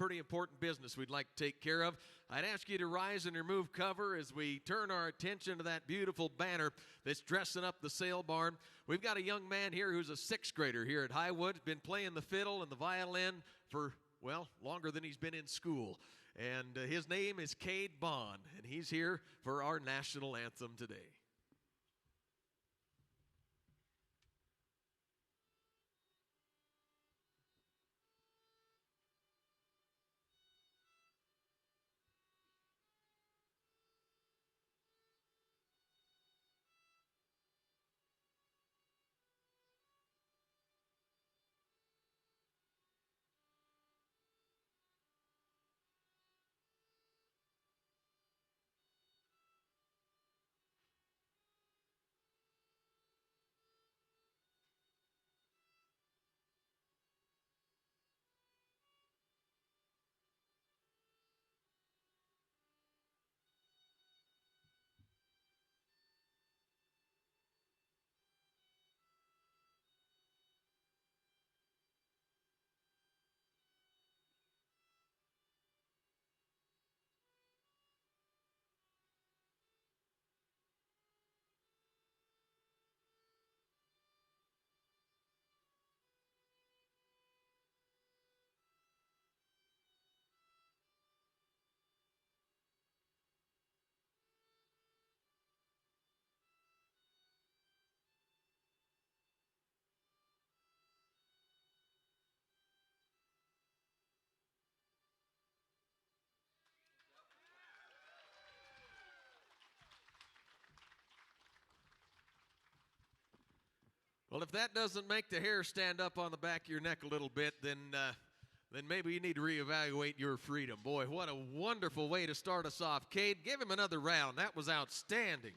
pretty important business we'd like to take care of. I'd ask you to rise and remove cover as we turn our attention to that beautiful banner that's dressing up the sale barn. We've got a young man here who's a sixth grader here at Highwood, been playing the fiddle and the violin for, well, longer than he's been in school. And his name is Cade Bond, and he's here for our national anthem today. Well, if that doesn't make the hair stand up on the back of your neck a little bit, then maybe you need to reevaluate your freedom. Boy, what a wonderful way to start us off. Cade, give him another round. That was outstanding.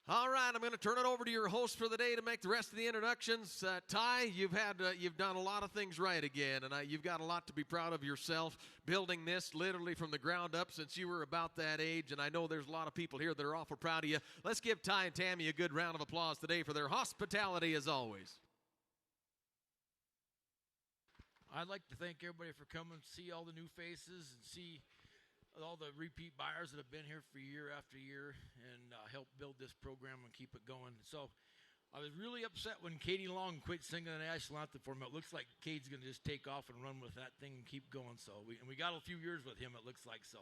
All right, I'm going to turn it over to your host for the day to make the rest of the introductions. Ty, you've done a lot of things right again, and you've got a lot to be proud of yourself, building this literally from the ground up since you were about that age, and I know there's a lot of people here that are awful proud of you. Let's give Ty and Tammy a good round of applause today for their hospitality as always. I'd like to thank everybody for coming, see all the new faces, and see all the repeat buyers that have been here for year after year and help build this program and keep it going. So I was really upset when Katie Long quit singing the national anthem for me. It looks like Cade's going to just take off and run with that thing and keep going. So we got a few years with him, it looks like. So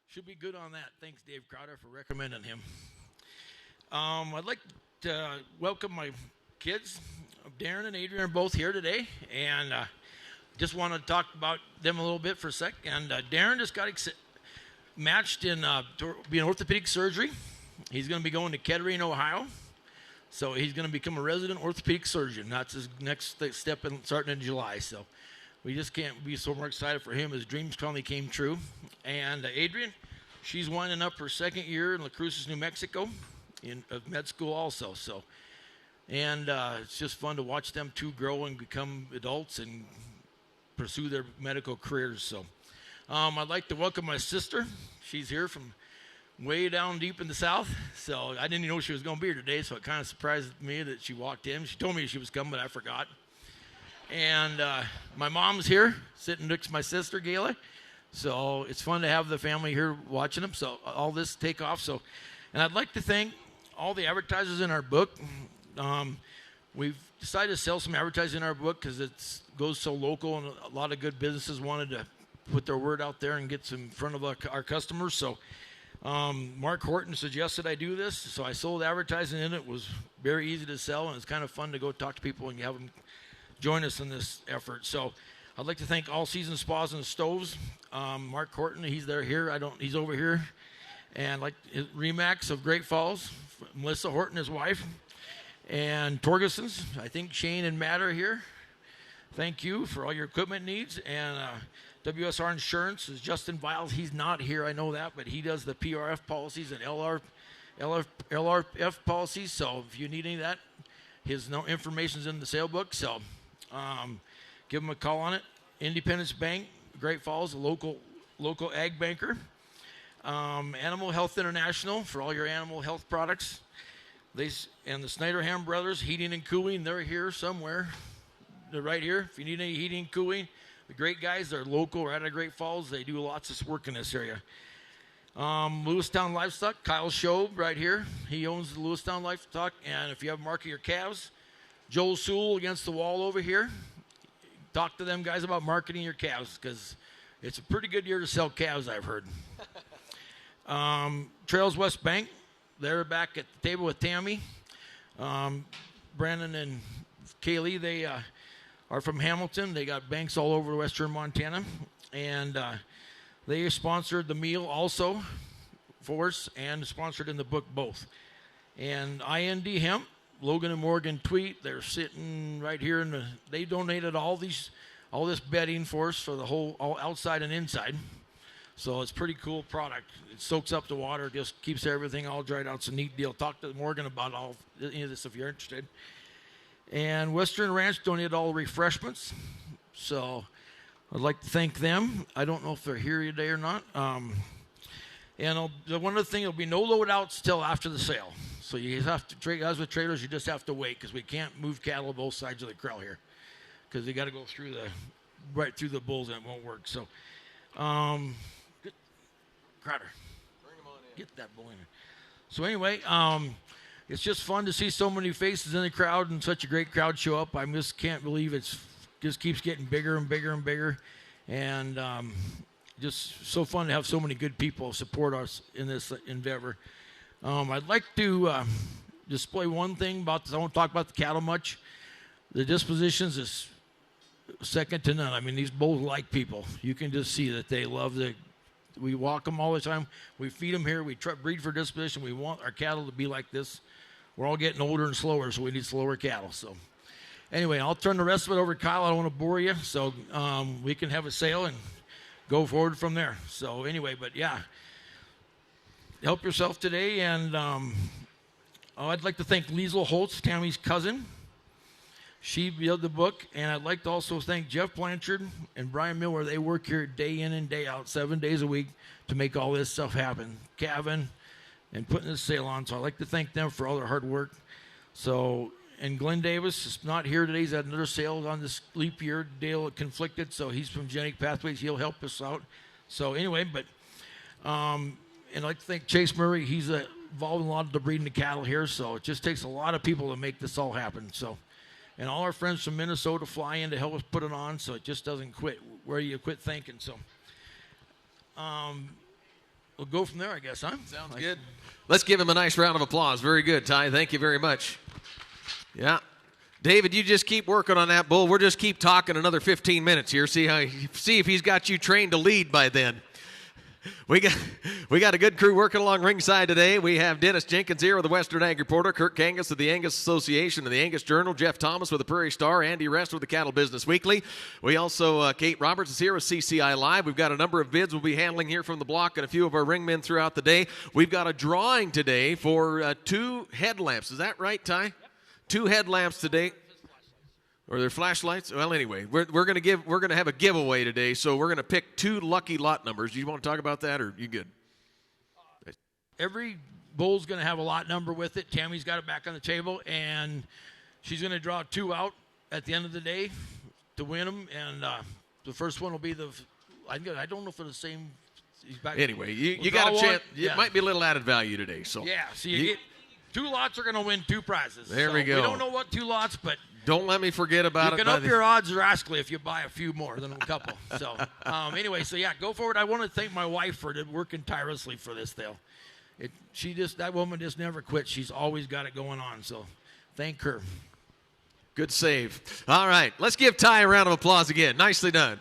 should be good on that. Thanks, Dave Crowder, for recommending him. I'd like to welcome my kids. Darren and Adrian are both here today, and just want to talk about them a little bit for a sec. And Darren just got matched in being orthopedic surgery. He's going to be going to Kettering, Ohio. So he's going to become a resident orthopedic surgeon. That's his next step starting in July. So we just can't be so more excited for him. His dreams finally came true. And Adrian, she's winding up her second year in La Cruces, New Mexico of med school also. So, and it's just fun to watch them two grow and become adults and pursue their medical careers. So I'd like to welcome my sister. She's here from way down deep in the south. So I didn't even know she was going to be here today, so it kind of surprised me that she walked in. She told me she was coming, but I forgot. And my mom's here, sitting next to my sister, Gayla. So it's fun to have the family here watching them. So all this take off. So, and I'd like to thank all the advertisers in our book. We've decided to sell some advertising in our book because it goes so local, and a lot of good businesses wanted to put their word out there and get some in front of our customers. So Mark Horton suggested I do this, so I sold advertising in it. It was very easy to sell, and it's kind of fun to go talk to people and have them join us in this effort. So I'd like to thank All Season Spas and Stoves. Mark Horton, he's he's over here. And like Remax of Great Falls, Melissa Horton, his wife, and Torgeson's. I think Shane and Matt are here. Thank you for all your equipment needs. And WSR Insurance is Justin Viles. He's not here, I know that, but he does the PRF policies and LRF policies. So if you need any of that, his information's in the sale book. So give him a call on it. Independence Bank, Great Falls, a local ag banker. Animal Health International for all your animal health products. And the Snyderham Brothers, Heating and Cooling, they're here somewhere. they're right here. If you need any heating and cooling, the great guys, they're local, right out of Great Falls. They do lots of work in this area. Lewistown Livestock, Kyle Shobe right here. He owns the Lewistown Livestock. And if you have market your calves, Joel Sewell against the wall over here. Talk to them guys about marketing your calves because it's a pretty good year to sell calves, I've heard. Trails West Bank, they're back at the table with Tammy. Brandon and Kaylee, they are from Hamilton. They got banks all over western Montana. And they sponsored the meal also for us and sponsored in the book both. And IND Hemp, Logan and Morgan Tweet, they're sitting right here. They donated all this bedding for us for the whole all outside and inside. So it's a pretty cool product. It soaks up the water, just keeps everything all dried out. It's a neat deal. Talk to Morgan about any of this if you're interested. And Western Ranch donated all the refreshments. So I'd like to thank them. I don't know if they're here today or not. And one other thing, there'll be no load-outs till after the sale. So you have to, guys with trailers, you just have to wait because we can't move cattle both sides of the corral here because they got to go through right through the bulls and it won't work. So, good. Crowder, bring him on in. Get that bull in there. So anyway, it's just fun to see so many faces in the crowd and such a great crowd show up. I just can't believe it's just keeps getting bigger and bigger and bigger, and just so fun to have so many good people support us in this endeavor. I'd like to display one thing about this. I won't talk about the cattle much. The dispositions is second to none. I mean, these bulls like people. You can just see that they love we walk them all the time. We feed them here. We breed for disposition. We want our cattle to be like this. We're all getting older and slower, so we need slower cattle. So anyway, I'll turn the rest of it over to Kyle. I don't want to bore you, so we can have a sale and go forward from there. So anyway, but yeah, help yourself today. And I'd like to thank Liesl Holtz, Tammy's cousin. She built the book. And I'd like to also thank Jeff Blanchard and Brian Miller. They work here day in and day out, 7 days a week to make all this stuff happen. Kevin and putting this sale on. So I'd like to thank them for all their hard work. So, and Glenn Davis is not here today. He's had another sale on this leap year. Dale conflicted, so he's from Genetic Pathways. He'll help us out. So anyway, but and I'd like to thank Chase Murray. He's involved in a lot of the breeding of cattle here. So it just takes a lot of people to make this all happen. So, and all our friends from Minnesota fly in to help us put it on, so it just doesn't quit. Where you quit thinking. So we'll go from there, I guess, huh? Sounds good. Let's give him a nice round of applause. Very good, Ty. Thank you very much. Yeah. David, you just keep working on that bull. We'll just keep talking another 15 minutes here. See if he's got you trained to lead by then. We got a good crew working along ringside today. We have Dennis Jenkins here with the Western Ag Reporter, Kirk Angus of the Angus Association and the Angus Journal, Jeff Thomas with the Prairie Star, Andy Rest with the Cattle Business Weekly. We also, Kate Roberts is here with CCI Live. We've got a number of bids we'll be handling here from the block and a few of our ringmen throughout the day. We've got a drawing today for 2 headlamps. Is that right, Ty? Yep. 2 headlamps today. Or their flashlights? Well, anyway, we're going to have a giveaway today, so we're going to pick 2 lucky lot numbers. Do you want to talk about that, or you good? Every bull's going to have a lot number with it. Tammy's got it back on the table, and she's going to draw 2 out at the end of the day to win them. And the first one will be I don't know if they're the same. Anyway, you got a chance. Yeah. It might be a little added value today. So yeah, so you get 2 lots are going to win 2 prizes. There we go. We don't know what 2 lots, but don't let me forget about it. You can up your odds drastically if you buy a few more than a couple. So anyway, so yeah, go forward. I want to thank my wife for working tirelessly for this deal. That woman just never quits. She's always got it going on. So thank her. Good save. All right, let's give Ty a round of applause again. Nicely done.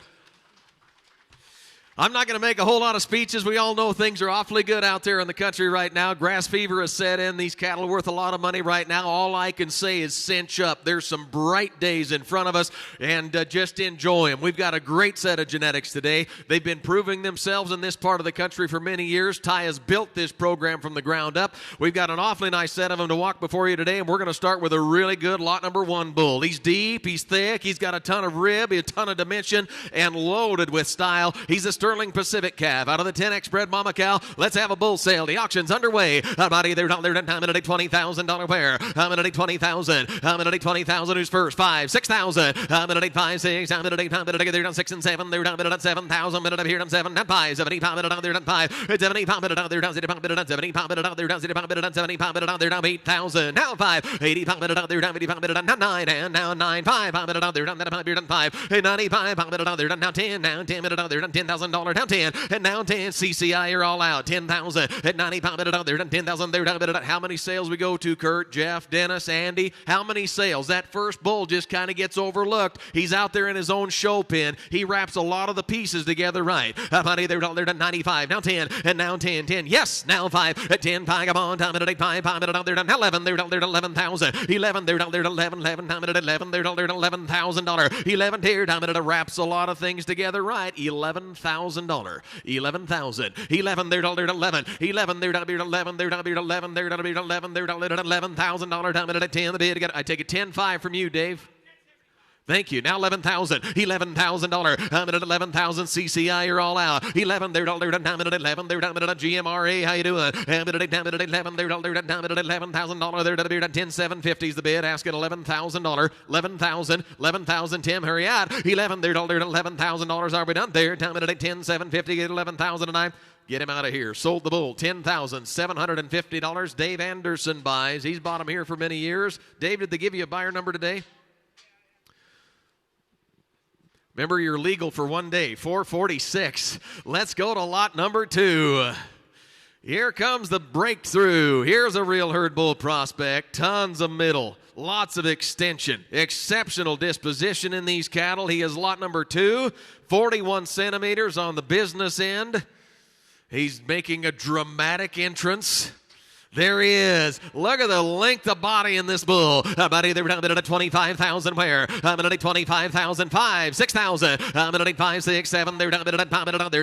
I'm not going to make a whole lot of speeches. We all know things are awfully good out there in the country right now. Grass fever has set in. These cattle are worth a lot of money right now. All I can say is cinch up. There's some bright days in front of us, and just enjoy them. We've got a great set of genetics today. They've been proving themselves in this part of the country for many years. Ty has built this program from the ground up. We've got an awfully nice set of them to walk before you today, and we're going to start with a really good lot number 1 bull. He's deep, he's thick, he's got a ton of rib, a ton of dimension, and loaded with style. He's a Sterling Pacific calf out of the 10X bred mama cow. Let's have a bull sale. The auction's underway. Buddy, they're $20,000 pair. I'm gonna take 20,000. I'm gonna take 20,000. Who's first? 5, 6,000. I'm gonna take 5, 6. I'm gonna take. They're down 6 and 7. They're down 7,000. I'm here down 7. Not 5. 70. They're down 5. 70. They're down 70. They're down 70. They're down 70. They're down 8,000. Now 5. 80. They're down 80. Now 9 and now 9. 5. They're down 5. 95. They're down now 10. Now 10. They're down $10,000. Down 10 and now 10. CCI, you're all out. 10,000 at 95. They're down 10,000. They're down. How many sales we go to, Kurt, Jeff, Dennis, Andy? How many sales? That first bull just kind of gets overlooked. He's out there in his own show pen. He wraps a lot of the pieces together right. Buddy, they're down 95. Now 10 and now 10. Yes, now 5 at 10. 5. Come on. Time at 8. 5. They're down 11. They're down 11,000. 11. They're down 11. 11. Time at 11. They're down $11,000. 11 here. Time at wraps a lot of things together right. $11,000. 11,000. 11. They're down 11. 11. They're down 11. They're down 11. They're down 11. They're down $11,000. Time at 10. The bid. I take a 10-5 from you, Dave. Thank you. Now 11,000. $11,000. I'm at 11,000. CCI, you're all out. 11. They're down 11. They're down at GMRA. How you doing? I'm at 11. They're down $11,000. They're down 10,750 is the bid. Asking $11,000. 11,000. 11,000. Tim, hurry out. 11. They're down $11,000. Are we done? There. Time at 10,750. Get 11,000 and I. Get him out of here. Sold the bull. $10,750. Dave Anderson buys. He's bought him here for many years. Dave, did they give you a buyer number today? Remember, you're legal for 1 day. 446. Let's go to lot number 2. Here comes the breakthrough. Here's a real herd bull prospect. Tons of middle. Lots of extension. Exceptional disposition in these cattle. He is lot number 2. 41 centimeters on the business end. He's making a dramatic entrance. There he is. Look at the length of body in this bull. Buddy, they're down at 25,000 where? I'm going to take 25,000, 5, 6,000. I'm going to take 5, 6, 7. They're down 8,000. They're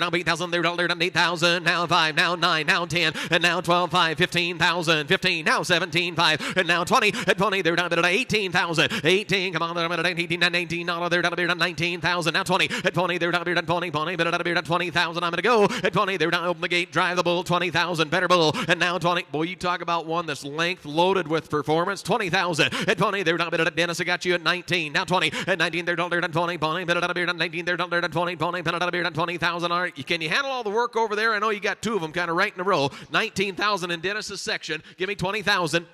down 8,000. Now 5, now 9, now 10, and now 12, 5, 15,000, 15, now 17, 5, and now 20. At 20, they're down at 18,000. 18, come on, they're down at 18, 19, they're down at 19,000. Now 20. At 20, they're down at 20, but at 20,000. I'm going to go. At 20, they're down, open the gate, drive the bull, 20,000. Better bull. And now 20. Boy, you talk about one that's length loaded with performance. 20,000 at 20. They're down at Dennis. I got you at 19. Now 20 at 19. They're down at 20. But at 19. They're down at 20. But at 20,000. All right, can you handle all the work over there? I know you got two of them kind of right in a row. 19,000 in Dennis's section. Give me 20,000.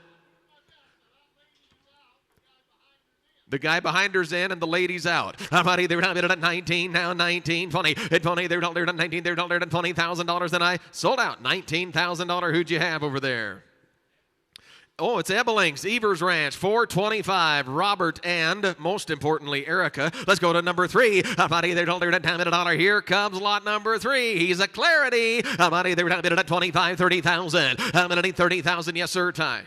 The guy behind her's in and the lady's out. Buddy, they're down at 19, now 19, 20. At 20, they're down at 19, they're down at $20,000. Then I sold out. $19,000. Who'd you have over there? Oh, it's Ebeling's, Evers Ranch, 425. Robert and, most importantly, Erica. Let's go to number 3. Buddy, they're down at $10. Here comes lot number 3. He's a Clarity. Buddy, they're down at 25, 30,000. I'm going to need 30,000. Yes, sir, Ty.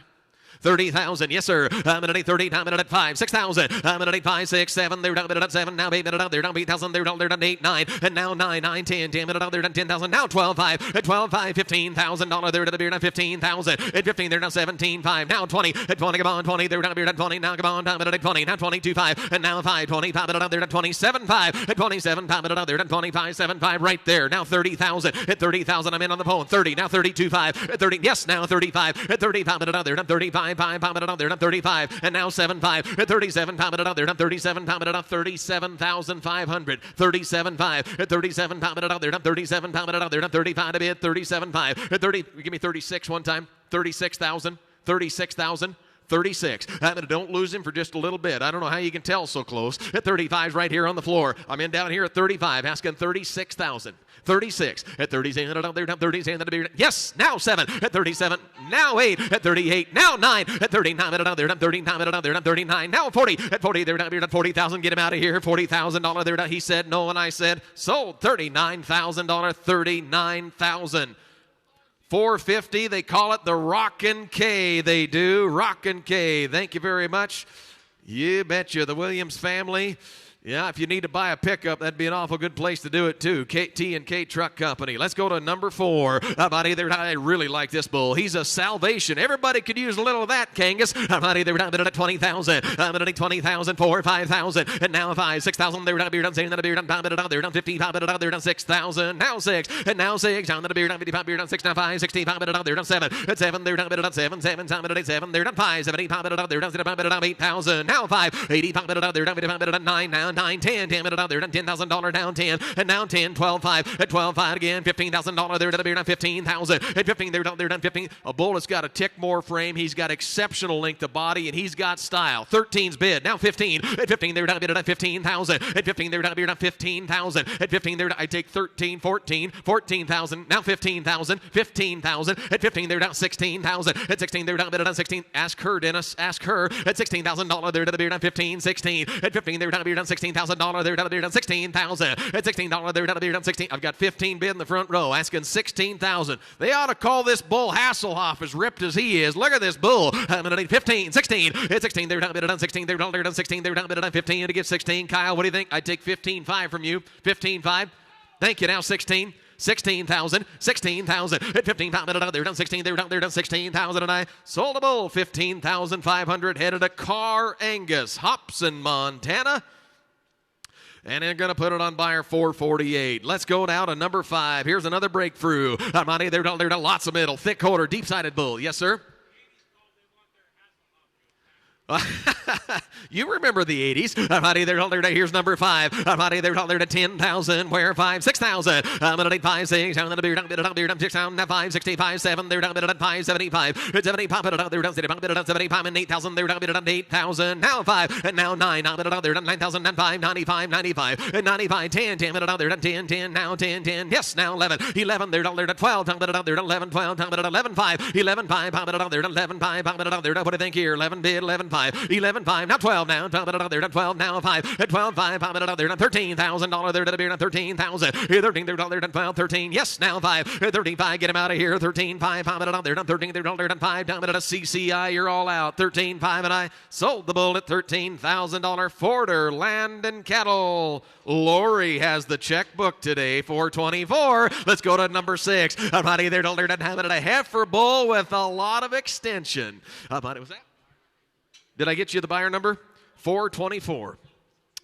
30,000, yes sir. I'm gonna take 30. I'm gonna take 5, 6,000. I'm gonna take 5, 6, 7. They're down at 7. Now 8. They're down 8,000. They're down 8, 9. And now 9, 9, 10. 10. They're down 10,000. Now 12, 5. At 12, 5, $15,000. They're down 15,000. At 15, they're down 17, 5. Now 20. At 20, come on 20. They're down 20. Now come on. I'm gonna take 20. Now 22, 5. And now 5, 20. They're down 27, 5. At 27, they're down 25, 7, 5. Right there. Now 30,000. At 30,000, I'm in on the phone. 30. Now 32, 5. At 30. Yes. Now 35. At 35, they're down 35, 5. They're down 35, and now 7, 5. At 37, they're down 37, 37,500. 37, 5. At 37, they're down 37, they're down 35 to bid. 37, 5. At 30, give me 36 one time. 36,000. 36,000. 36. Don't lose him for just a little bit. I don't know how you can tell so close. At 35 right here on the floor. I'm in down here at 35, asking 36,000. 36. At 37, they're down 37. Yes, now 7. At 37, now 8. At 38, now 9. At 39, they're down 39. They're down 39. Now 40. At 40, they're down 40,000. Get him out of here. $40,000. They're down. He said no, and I said sold. $39,000. 39,000. 450. They call it the Rockin' K. They do. Rockin' K. Thank you very much. You betcha. The Williams family. Yeah, if you need to buy a pickup, that'd be an awful good place to do it, too. T&K Truck Company. Let's go to number 4. I really like this bull. He's a salvation. Everybody could use a little of that, Angus. I'm at 20,000. I'm at 20,000, 4, 5,000. And now 5, 6,000. They're done 15, they're done 6,000. Now 6. And now 6. Down to the beer, done 55, beer, done 6, now 5, 16, they're done 7. At 7, they're done 7, 7, 7, they're done 5, 70, they're done 8,000. Now 5, 80, they're done 9, now 9, 10, they're done $10,000 down 10, and now 10, 12, 5, at 12, 5 again, $15,000, they're done 15,000, at 15, they're done 15. A bull that's got a tick-more frame, he's got exceptional length of body, and he's got style. 13's bid, now 15, at 15, they're done 15,000, at 15, they're done 15,000, at 15, I take 13, 14, 14,000, now 15,000, 15,000, at 15, they're down 16,000, at 16, they're down 16, ask her, Dennis, ask her, at $16,000, they're done 15, 16, at 15, they're done $16,000, they're done 16,000, at $16, they're done 16, I've got 15 bid in the front row, asking 16,000, they ought to call this bull Hasselhoff, as ripped as he is, look at this bull, I'm going to need 15, 16, at 16, they're done 16, they're done 16, they're done 15, to get 16, Kyle, what do you think? I'd take 15.5 from you, 15.5, thank you, now 16, 16,000, 16,000, at 15,000, they're done 16, they're done 16,000, and I sold a bull, 15,500, headed to Car Angus, Hobson, Montana. And they're going to put it on buyer 448. Let's go now to number 5. Here's another breakthrough. Armani, they're done lots of middle, thick quarter, deep-sided bull. Yes, sir? You remember the 80s. Here's number 5. They're to 10,000. Where 5, 6,000. I'm going to need 5, 6. I'm going to be done 6, 5, 65, 7. They're done 5, 75. 75, they're done 75 and 8,000. They're done 8,000. Now 5 and now 9. They're done 9,000 and 5, 95, 95 and 95, 10, 10. They're done 10, 10. Now 10, 10. Yes, now 11, 11. They're done 12. They're done 11, 12. 11, 5, 11, 5. They're done 11, 5. They're done, what do you think here? 11 bid, 11, 5. 11, 5, now 12 now, they're done 12 now, 5, at 12, 5, they're done $13,000, they're done 13,000, 13, they're done 12, 13, yes, now 5, 35, get him out of here, 13, 5, they're done 13, they're done 5, down at a CCI, you're all out, 13, 5, and I sold the bull at $13,000, Forder, Land and Cattle. Lori has the checkbook today, 424. Let's go to number 6. They're done a heifer bull with a lot of extension. Was that? Did I get you the buyer number? 424.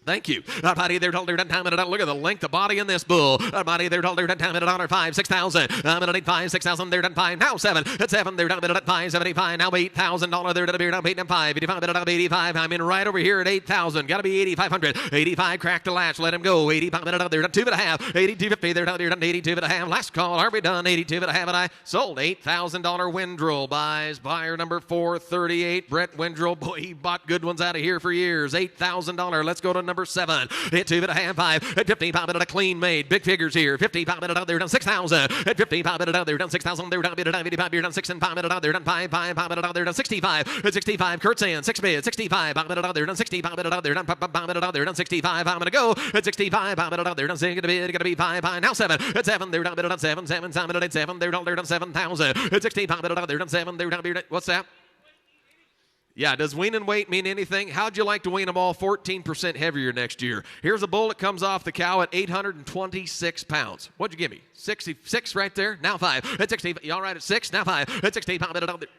Thank you. Look at the length of body in this bull. They're done 5, 6,000. I'm going to need 5, 6,000. They're done 5. Now 7. At 7, they're done 5, 75. Now $8,000. They're done 8 and 5. 85. I'm in right over here at 8,000. Got to be 8,500. 85. Crack the latch. Let him go. 80. They're done 2.5. 82.50. They're done 82.5. Last call. Are we done? 82.5. And I sold $8,000 Windrill. Buys buyer number 438. Brett Windrill. Boy, he bought good ones out of here for years. $8,000. Let's go to number 7. At 2.5, 5. At 15, a clean made. Big figures here. 15, they're done 6,000. At 15, they're done 6,000. They're done 55. You're done 6 and 5. They're done 5, they're done 65. At 65, Kurt's in 6 bid. 65. They're done 65. They're done 65. I'm gonna go at 65. They're done 6 bid. Gonna be 5. Now 7. At 7, they're done 7. 7. At 7, they're done 7,000. At 65, they're done 7. They're done. What's that? Yeah, does wean and weight mean anything? How'd you like to wean them all 14% heavier next year? Here's a bull that comes off the cow at 826 pounds. What'd you give me? 66 right there? Now 5. At 60, you all right at 6? Now 5. At 60,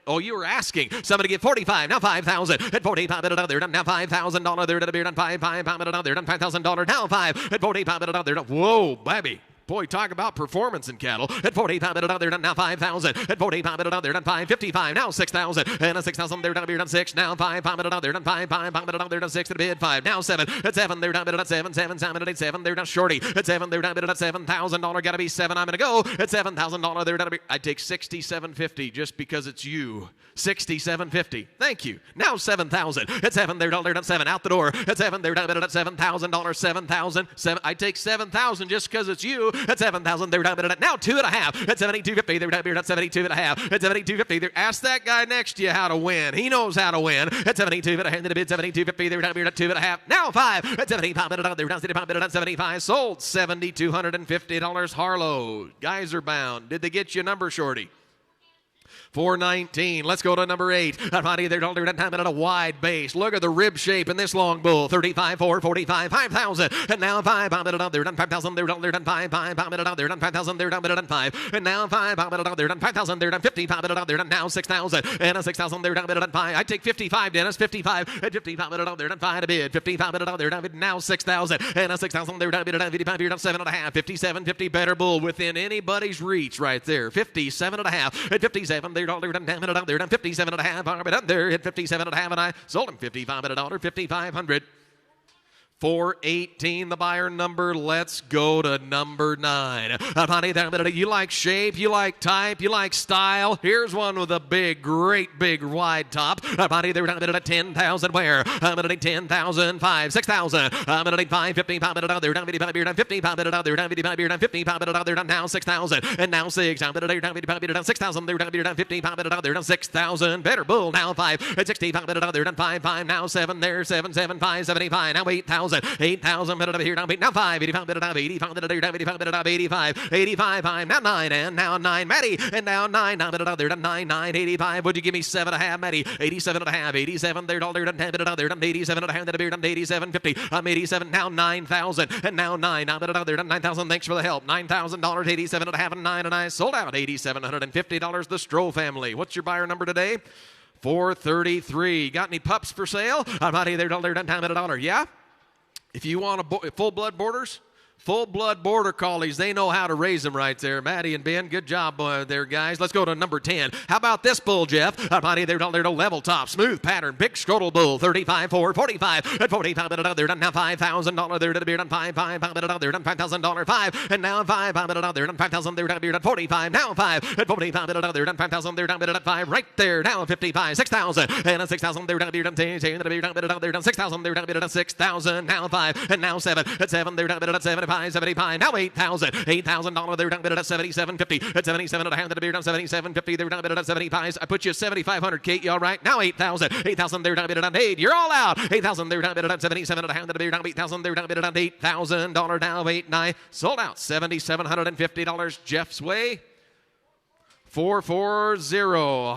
oh, you were asking. Somebody get 45. Now 5,000. At 45, they're done now $5,000. They're done 5. They're done $5,000. Now 5. At 45, they're done. Whoa, baby. Boy, talk about performance in cattle. At 45, they're done now 5,000. At 45, they're done 555. Now 6,000. And at 6,000, they're done 6. Now 5, they're done 5. They're done 6 at a bid 5. Now 7. At 7, they're done 7. 7 at 7. They're done shorty. At 7, they're done $7,000. Got to be 7. I'm going to go at $7,000. They're done. I take $67.50 just because it's you. $67.50. Thank you. Now 7,000. At 7, they're done 7 out the door. At 7, they're done $7,000. 7,000. 7. I take 7,000 just because it's you. At 7,000, they're done now 2.5. At 72.50, they're done 72.5. At 72.50, ask that guy next to you how to win. He knows how to win. At 72.5, the bid 72.50, they're done 2.5. Now 5. At 75, they're done 75. Sold $7,250. Harlow. Guys are bound. Did they get you a number, Shorty? 419. Let's go to number 8. Body there, time at a wide base. Look at the rib shape in this long bull. 35, 4, 45, 5,000. And now 5, bomb it up there, done 5,000, they're done 5, bomb it up there, done 5,000, they're done 5. And now 5, bomb it up there, done 5,000, they're done 50, bomb it up there, done now 6,000. And a 6,000, they're done 5. I take 55, Dennis, 55. And 50, bomb it up there, done 5 to bid. 50, bomb it up there, done now 6,000. And a 6,000, they're done 55, you're done 7.5. 57, 50, better bull within anybody's reach right there. 57.5. At 57, they're done 57.5. Arm it up there at 57.5, and I sold him $55 at $1, 5,500. 418, the buyer number. Let's go to number 9. You like shape, you like type, you like style. Here's one with a big, great big wide top. They're down at 10,000 where? I'm going to take 10,000, 5, 6,000. I'm going to take 550, pop it out there, down 55, you're down 50, pop it out there, down 55, you're down 50, pop it out there, down now 6,000. And now 6, I'm going to take down 50, pop it down 6,000, they're down 50, pop it out there, down 6,000. Better bull, now 5, at 60, pop it out there, down 5, 5, now 7, there, 7, 7, 5, 75, now 8,000. 8,000, put it up here, down 8, now 5, 85, put it up 85, put it up 85, put it up 85, 85, 5, now 9, and now 9, Matty, and now 9, now put it up there, down 9, 9, 85, would you give me 7.5, Matty, 87.5, 87, there, down there, down 10, put it up there, down 87.5, that beer, down 87.50, I'm 87, now 9,000, and now 9, now put it up there, down 9,000, thanks for the help, $9,000, 87.5, and 9, and I sold out, $8,750, the Stroh family. What's your buyer number today? 433. Got any pups for sale? I'm out of there, down time at $1, yeah? If you want full-blood borders, full-blood border collies, they know how to raise them right there. Maddie and Ben, good job there, guys. Let's go to number 10. How about this bull, Jeff? Body there, down there, level top, smooth pattern, big scrotal bull, 35, 4, 45, at 45, there, done now $5,000 there to the beer, done 5, 5, there, done $5,000, 5, and now 5, there, done 5,000 there, done beer, done 45, now 5, at 45, there, done 5,000 there, done 5, right there, now 55, 6,000, and a 6,000 there, done beer, done 10, there, done 6,000 there, done 6,000, now 5, and now 7, at 7, there, done 75, now 8,000, $8,000 there, down at 77.50, at 77.5 to the beer, down 77.50, they're down at 75. I put you at 7,500, Kate, you all right? Now 8,000, 8,000 there, down at 8, you're all out, 8,000 there, down at 77.5 to the beer, down 8,000 there, down at $8,000 now 8, 9, sold out, $7,750, Jeff's way. 440.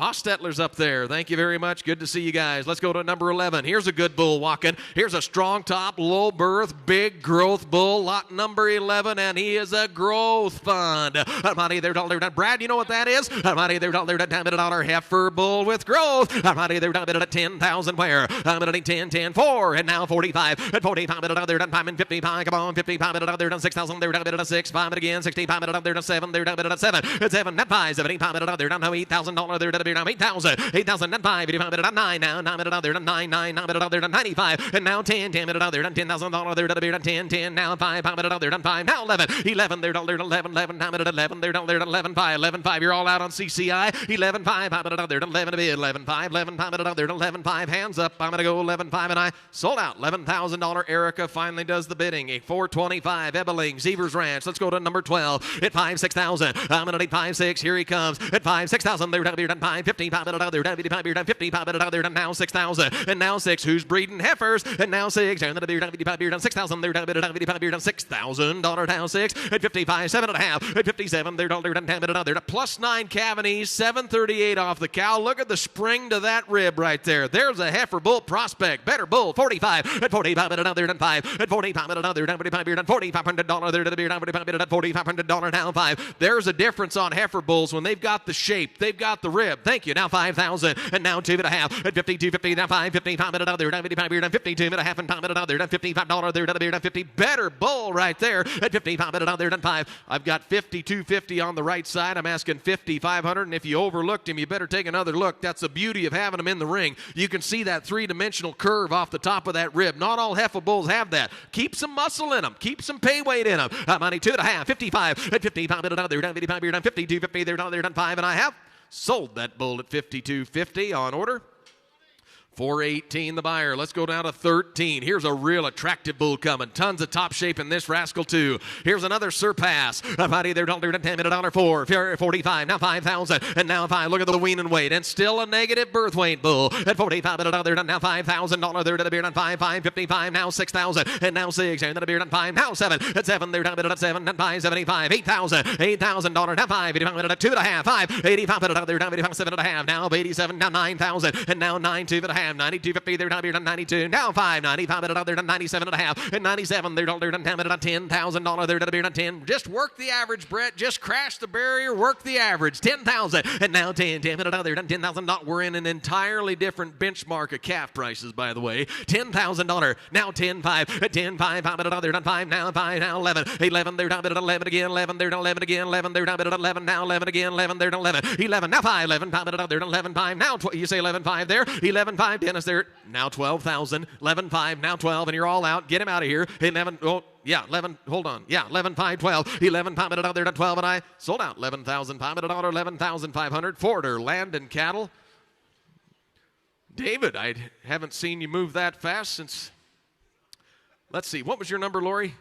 Hostetler's up there. Thank you very much. Good to see you guys. Let's go to number 11. Here's a good bull walking. Here's a strong top, low birth, big growth bull. Lot number 11, and he is a growth fund. Money there, Brad, you know what that is? Money there, $10 heifer bull with growth. Money there, at 10,000 where? I'm going to need 10, 10, 4, and now 45. At 45, there, done 5 and 55. Come on, 55, there, done 6,000. There, done 6, 5, and again, 65, there, done 7. There, done 7. At 7, not 5, 17. There, down $8,000 there, down 8,000, 8,000, not 5, 85, down 9, now 9, there, down 9, 9, now there, down 95, and now 10, 10, there, down $10,000 there, down 10, 10, now 5, there, down 5, now 11, 11, there, down 11, 11, now 11, there, down 11, 5, 11, 5, you're all out on CCI, 11, 5, there, down 11 a bid, 11, 5, 11, there, down 11, 5, hands up, I'm going to go 11, 5, and I sold out, $11,000, Erica finally does the bidding, a 425, Ebeling, Zeevers Ranch, let's go to number 12, at 5, 6,000, I'm going to need 5, 6, here he comes, at 5, 6,000, they're down, 5, 50, pop it out there, down 55, you're down 50, pop it out there, down now 6,000, and now 6, who's breeding heifers, and now 6, and then down 55, you're down 6,000, they're down 55, you're down $6,000, down 6, at 55, 7.5, at 57, they're down 10, but they're plus 9 cavities, 738 off the cow, look at the spring to that rib right there, there's a heifer bull prospect, better bull, 45, at 45, they're down 5, at 45, they're down 45, you're down $4,500, they're down 45, $4,500, down 5, there's a difference on heifer bulls when they've got the shape, they've got the rib. Thank you. Now 5,000 and now 2.5 at 52.50. Now 5.50. Pop it out there. Down 55. You're down 52.5 and pop it out there. Down $55 there. Down 50. Better bull right there at 50. Pop it out there. Down 5. I've got 52.50 on the right side. I'm asking 5,500. And if you overlooked him, you better take another look. That's the beauty of having him in the ring. You can see that three-dimensional curve off the top of that rib. Not all heifer bulls have that. Keep some muscle in them. Keep some pay weight in them. Money 2.5. 55 at 50. Pop it out there. Down 55. You're down 52.50. They're down 5. And I have sold that bull at 52.50 on order. 418 the buyer. Let's go down to 13. Here's a real attractive bull coming. Tons of top shape in this rascal too. Here's another surpass. About either $10 $45. Now 5,000 and now 5. Look at the wean and weight and still a negative birth weight bull at 45. Now $5,000 there to the beard on 5. 555 now 6,000 and now 6 and then the beard on 5 now 7 at 7 there down at 7 and 575 8,000 $8,000 now 5 85 at 2.5 5 85 there down 85 7.5 now 87 now 9,000 and now 9 2.5 92.50 there down 92 now 5 95 there down 97.5 and 97 there down $10,000 there to the beard on 10. Just work the average, Brett. Just crash the barrier, work the average. 10,000 and now 10 there down $10,000. We're in an entirely different benchmark of calf prices, by the way. $10,000 now 10.5 10 5 there down 5 now 5 now 11 11 there down 11 again 11 there down 11 again 11 there down 11 now 11 again 11 there down 11 11 now 5 11 there down 11 5 now you say 11 5 there 11 5 Dennis there now 12,000 11 5 now 12 and you're all out. Get him out of here. 11 yeah, 11, hold on. Yeah, 11, 5, 12. 11, pound it out there to 12, and I sold out. $11,000, pound it out, 11,500. Forder, land and cattle. David, I haven't seen you move that fast since, let's see, what was your number, Lori?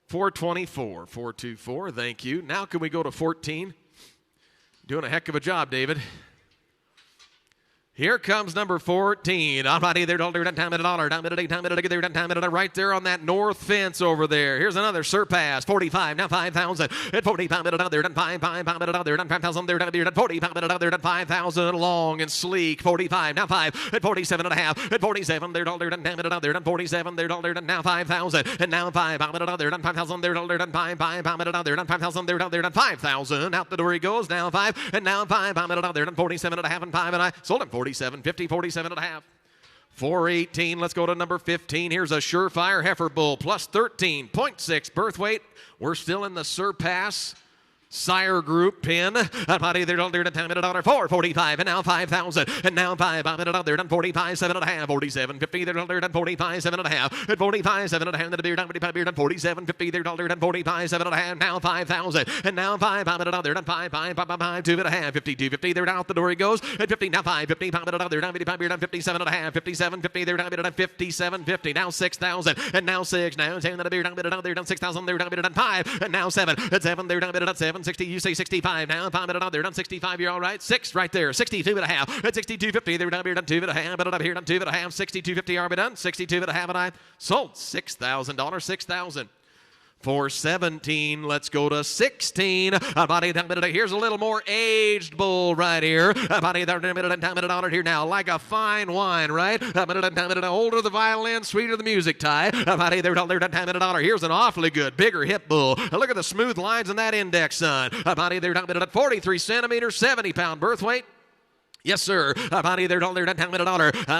424, 424, thank you. Now can we go to 14? Doing a heck of a job, David. Here comes number 14. Right there on that north fence over there. Here's another surpass. 45. Now 5,000. At 40 pound it out there. 5,000 there. 40 pound it out there. 5,000 long and sleek. 45. Now 5. At 47 and a half. At 47 there. 47 there. Now 5,000. And now 5 pound it out there. 5,000 there. 5 pound it out there. 5,000 there. 5,000. Out the door he goes. Now 5. And now 5 pound it out there. 47 and a half and 5. And I sold him 47.50, 47 and a half. 418. Let's go to number 15. Here's a surefire heifer bull plus 13.6 birth weight. We're still in the surpass sire group pin. About either $445 and now 5,000 and now 5. I'm out there done 45 7.5 47.50 there done 45 7.5 at 45 7.5 the beard done 47.50 there done 45 7.5 now 5,000 and now 5. I'm out there done 5 2.5 52.50 there out the door he goes at 50 now 5.50 I'm out there done 57.5 57.50 there done 57.50 now 6,000 and now 6 now 10 the beard done 6,000 there done 5 and now 7 at 7 there done 7 60 you say 65 now 5 out there done 65 you're all right 6 right there 62.5 at 62.50 they're down here done 2.5 but up here done 2.5 62.50 are we done 62.5 and I sold $6,000 6,000 417. Let's go to 16. Here's a little more aged bull right here. Here now, like a fine wine, right? Older the violin, sweeter the music tie. Here's an awfully good, bigger hip bull. Look at the smooth lines in that index, son. 43 centimeters, 70 pound birth weight. Yes, sir. I'm out of there. $10. I'm going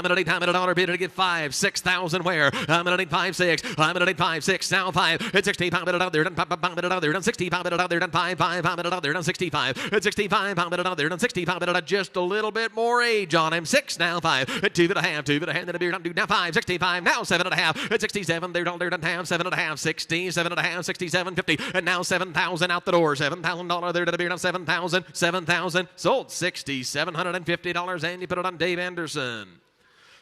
to need $10. Bid to get 5, 6,000. Where? I'm going to need 5, 6. I'm going to need 5, 6. Now 5. At 60 pound it out there. Done 60 pound it out there. Done 5 pound it out there. Done 65. At 65 pound it out there. Done 60 pound it out. Just a little bit more age on him. 6 now 5. At 2.5. 2.5. Then a beer. Now 5. 65. Now 7.5. At 67. They're done 7.5. 60. 7.5. 67. 50. And now 7,000 out the door. $7,000 there to the beer. Now 7,000. 7,000. Sold 6,750. $50 and you put it on Dave Anderson.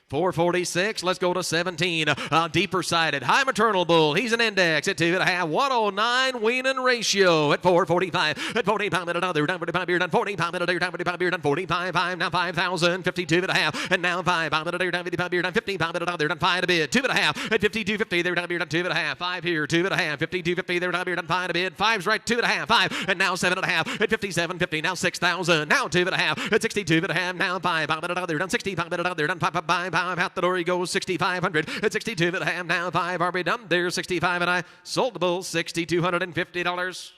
446. Let's go to 17. Deeper sided high maternal bull. He's an index at 2.5. 109 weaning ratio at 445. At 40 pound minute other down 45 beer done 40 pound minute down 45 beer done 45 5 now 5,000 52.5 and now 5 pound minute down 55 beer done 50 pound minute other done 5 a bid 2.5 at 52.50 they're down beer done 2.5 5 here 2.5 52.50 they're down beer done 5 a bid 5's right 2.5 5 and now 7.5 at 57.50 now 6,000 now 2.5 at 62.5 now 5 pound minute other done 60 pound minute other done 5 out the door he goes 6,500 at 62.5 now 5 are we done there 65 and I sold the bull $6,250.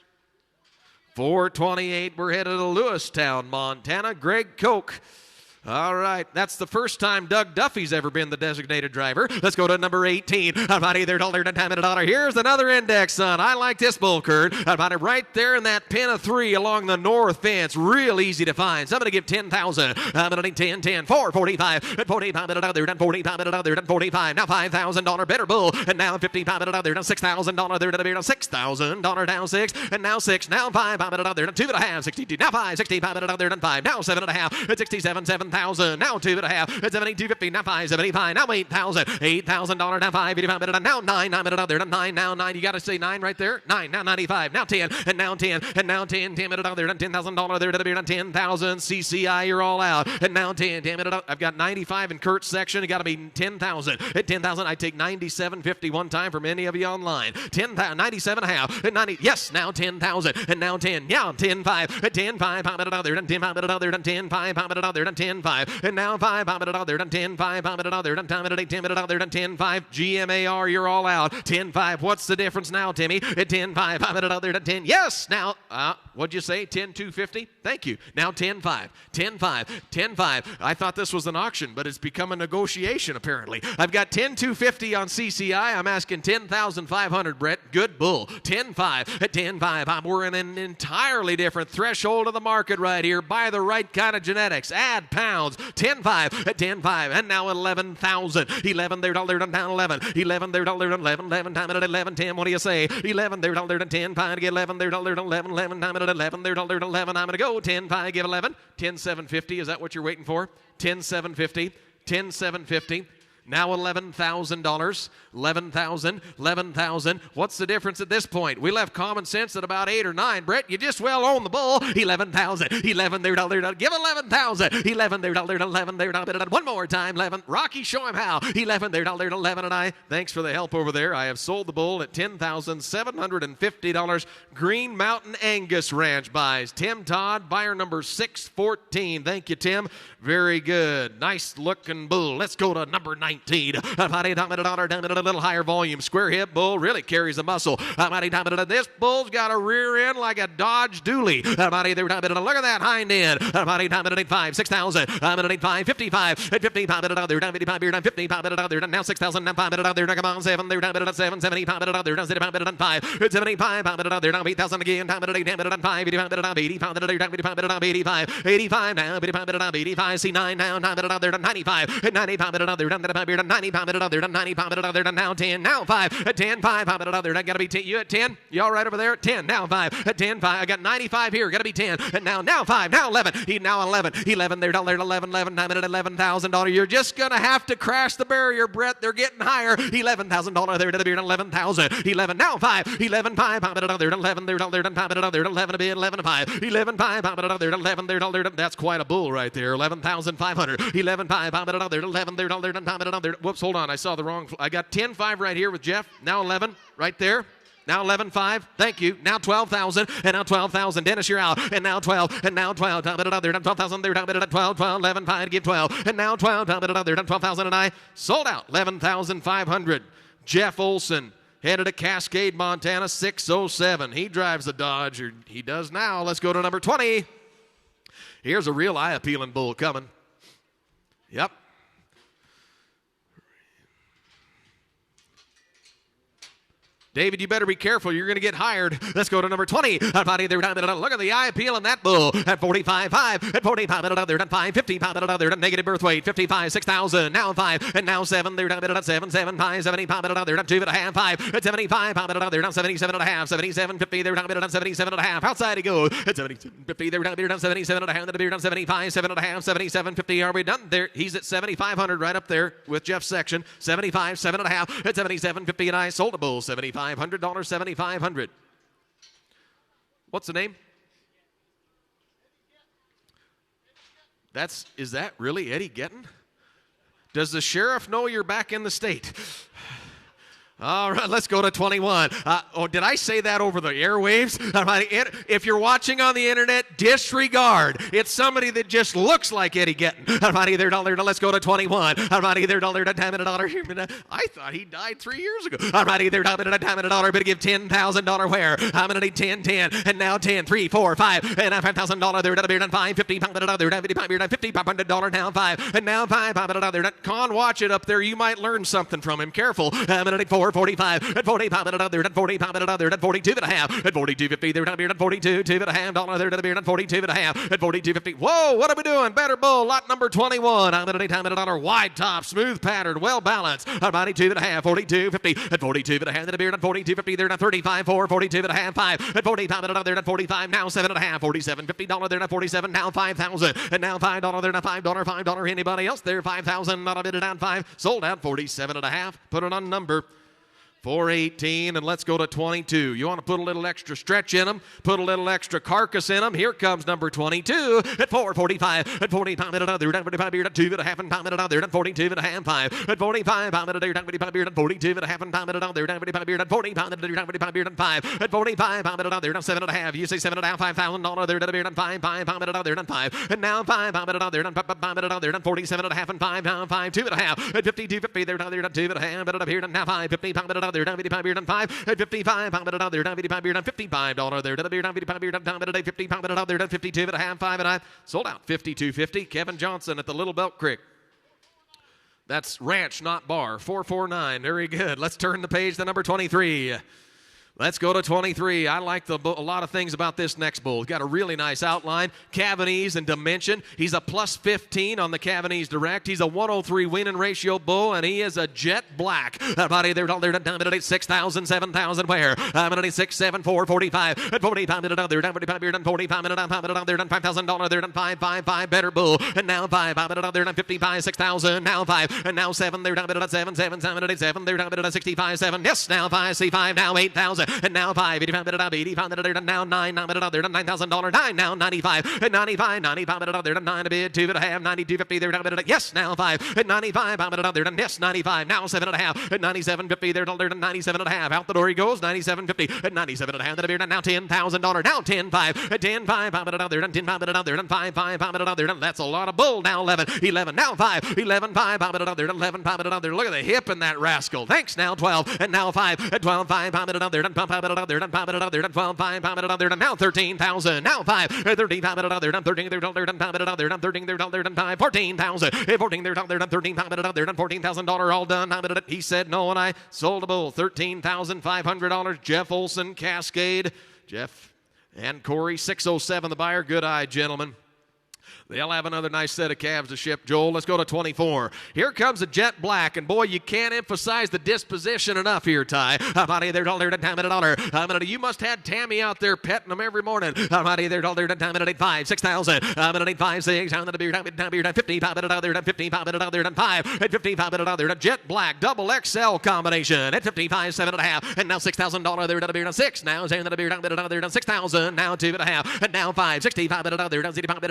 428 we're headed to Lewistown, Montana. Greg Koch. All right, that's the first time Doug Duffy's ever been the designated driver. Let's go to number 18. I'm out of there, $10. Here's another index, son. I like this bull, Kurt. I'm out of right there in that pin of 3 along the north fence. Real easy to find. So I'm going to give 10,000. I'm going to need 10, 10, 445. At 45 minute out there, done 40 pound minute out there, done 45. Now $5,000 better bull. And now 50 pound minute out there, done $6,000 there, done $6,000 down 6. And now 6. Now 5 pound minute out there, done 2.5. 62. Now 5. 60 pound minute out there, done 5. Now 7.5. At 67, 7. 10,000, now 2.5, at 72.50, now 5.75, now 8,000, $8,000, now 5.85, now 9, $9, now 9, you got to say 9 right there, 9, now 95, now 10, and now 10, and now 10, $10,000 there, $10,000, CCI, you're all out, and now 10, I've got 95 in Kurt's section, it got to be 10,000, at 10,000, I take 97.50 one time from any of you online, 10,000, 97.5, and 90, yes, now 10,000, and now 10, yeah, 10.5, at 10.5, pop it out there, 10.5, pop it out there, 10.5, and now 5, pop it out there, 10.5, pop it out there, 10 out there, 10.5, GMAR, you're all out, 10.5, what's the difference now, Timmy, at 10.5, pop it out there, 10, yes, now, what'd you say, 10.250, thank you, now 10.5, 10.5, 10.5, I thought this was an auction, but it's become a negotiation apparently, I've got 10.250 on CCI, I'm asking 10,500, Brett, good bull, 10.5, at 10.5, we're in an entirely different threshold of the market right here, buy the right kind of genetics, add pounds, 10.5, at 10.5, and now 11,000, 11 there, $1 down 11, 11 there, $1 11 time at 11, 10, what do you say, 11 there, $1 10, 5 to get 11 there, $1 11, 11 time at 11 there, $1 11, I'm going to go, 10, 5, give 11, 10,750, is that what you're waiting for, 10,750, 10,750, now $11,000, 11,000, 11,000. What's the difference at this point? We left common sense at about 8 or 9. Brett, you just well own the bull. 11,000, 11 there, give 11,000, 11 there, 11 there, one more time, 11. Rocky, show him how. 11 there, 11, and I. Thanks for the help over there. I have sold the bull at $10,750. Green Mountain Angus Ranch buys. Tim Todd, buyer number 614. Thank you, Tim. Very good. Nice looking bull. Let's go to number 19. A little higher volume. Square hip bull really carries the muscle. This bull's got a rear end like a Dodge Dually. Look at that hind end. 5, 6,000. 5, 55. 55 now 6,000. Now 5 come on 7. 7, 70. 5 75. 8,000 again. 5 85. 85 now. 85. See 9 now. 95. 95 now 10, now 5, at 10, 5, pop it out there, I gotta be 10, you at 10, you all right over there, 10, now 5, at 10, 5, I got 95 here, gotta be 10, and now 5, now 11, now 11 there, $11, time at $11,000, you're just gonna have to crash the barrier, Brett, they're getting higher, $11,000 there, to the beard, 11,000, 11, now 5, 11, 5, pop it out there, 11 there, pop it out there, 11 a bit, 11 5, 11, 5, pop it out there, 11 there, that's quite a bull right there, 11,500, 11, 5, pop it out there, 11 there, pop it out there, whoops, hold on, I saw the wrong, I got 10.5 right here with Jeff, now 11, right there, now 11.5, thank you, now 12,000, and now 12,000, Dennis, you're out, and now 12, and now 12, top it out there, 12,000 there, top it at 12, 11.5, give 12, and now 12, top it out there, 12,000, and I sold out, 11,500, Jeff Olson, headed to Cascade, Montana, 607, he drives a Dodge, or he does now, let's go to number 20, here's a real eye-appealing bull coming, yep. David, you better be careful. You're going to get hired. Let's go to number 20. Look at the eye appeal on that bull. At 45.5. At 45. At 50. Negative birth weight. 55. 6,000. Now 5. And now 7. 7. 7. 5. 70. 2.5. 5. At 75. Now 77.5. 77.50. 77.5. Outside he goes. At 77.50. 77.5. 75. 7.5. 77.50. Are we done? There. He's at 7,500 right up there with Jeff's section. 75. 7.5. At 77.50. And I sold a bull. 75. $500, 7,500. What's the name? Is that really Eddie Gettin? Does the sheriff know you're back in the state? All right, let's go to 21. Did I say that over the airwaves? If you're watching on the internet, disregard. It's somebody that just looks like Eddie Gettin. Let's go to 21. I thought he died 3 years ago. Better give $10,000 where? I'm going to need 10, 10, and now 10, 3, 4, 5, and $5,000 there, $5, 50, $500 now 5, and now 5, Con, watch it up there. You might learn something from him. Careful. I'm going to need 4, 445 at 45 and another at 45 and another at 42 and a half at 42.50. They're down here at 42, $2 and a half dollar. They're down here at 42 and a half at 42.50. Whoa, what are we doing? Better bull, lot number 21. I'm at any time at a dollar. Wide top, smooth pattern, well balanced. About 42 and a half, 42.50 at 42 and a half. At a beard at 42.50. They're at 35, 4, 42 and a half, 5 at 45 and another. They're at 45 now, 7 and a half, 47.50 dollar. They're at 47 now, 5,000 and now $5. They're at $5. Anybody else? They're 5,000. Not a bid down 5. Sold out 47 and a half. Put it on number 418, and let's go to 22. You want to put a little extra stretch in them, put a little extra carcass in them. Here comes number 22 at 445 at 45 and another at 45 beard at 2 and a half and pound at another at 42 and a half 5 at 45 pound at another at 45 beard at 42 and a half and pound at another at 45 beard at 40 pound at another at 45 beard at 5 at 45 pound at another at 7 and a half. You say 7 and a half, $5,000 there at a beard at 5 pound at another at 5 and now 5 pound at another at 5 at another at 47 and a half and 5 pound 5 2 and a half at 52.50 there at 2 and a half at beard and now 5 50 pound at another at 55 beard and 5 at 55 pound at another at 55 beard and $55 there at a beard and 55 beard and pound at 50 pound at another at 52 and a half 5 and a half. Sold out 52.50. Kevin Johnson at the Little Belt Creek. That's ranch, not bar. 449. Very good. Let's turn the page to number 23. Let's go to 23. I like a lot of things about this next bull. He's got a really nice outline, Cavanese and dimension. He's a plus 15 on the Cavanese Direct. He's a 103 winning ratio bull, and he is a jet black. Body there, down at 6,000, 7,000 where? I'm at 6, 7, 4, 45. At 45 minute there, down 45 beard and 45 minute down there, done $5,000 there, done 5, better bull. And now 5 minute there, done 55, 6,000, now 5, and now 7 there, down at 7, 7, 7, 7 there, down at 65, 7. Yes, now 5, C5, now 8,000. And now 5, 85 minute up, 85 minute up, now 9 minute up, there $9,000, 9 now 95, and 95 minute up, there 9 a bid, 2 and a half, 92.50 there down minute, yes now 5, and 95 minute up, there yes 95, now 7 and a half, and 97.50 there 97 and a half, out the door he goes, 97.50, and 97 and a half, that beard, now $10,000, now 10 5, and 10 5 minute up, there 10 minute up, there 5 minute up, there that's a lot of bull, now 11 now 5, 11 minute up, there 11 minute up, there look at the hip in that rascal, thanks now 12, and now 5, at 12 minute up, there 5 minute up, there 5 minute up, there 12 5 minute up, there now 13,000, now 5, 13 minute up, there 13 there 5 minute up, there 13 there 5, 14,000, 14 there 13 minute up, there $14,000 all done. He said no, and I sold a bull, $13,500. Jeff Olson, Cascade, Jeff and Corey, 607 the buyer. Good eye, gentlemen. They'll have another nice set of calves to ship, Joel. Let's go to 24. Here comes a jet black, and boy, you can't emphasize the disposition enough here, Ty. You must have Tammy out there petting them every morning. 5, 6,000. 5, 6, 55 5, jet black, double XL combination at 55, 7.5, and now $6,000 there at 6. Now 6,000, now 2.5, and now 5, 65 there 65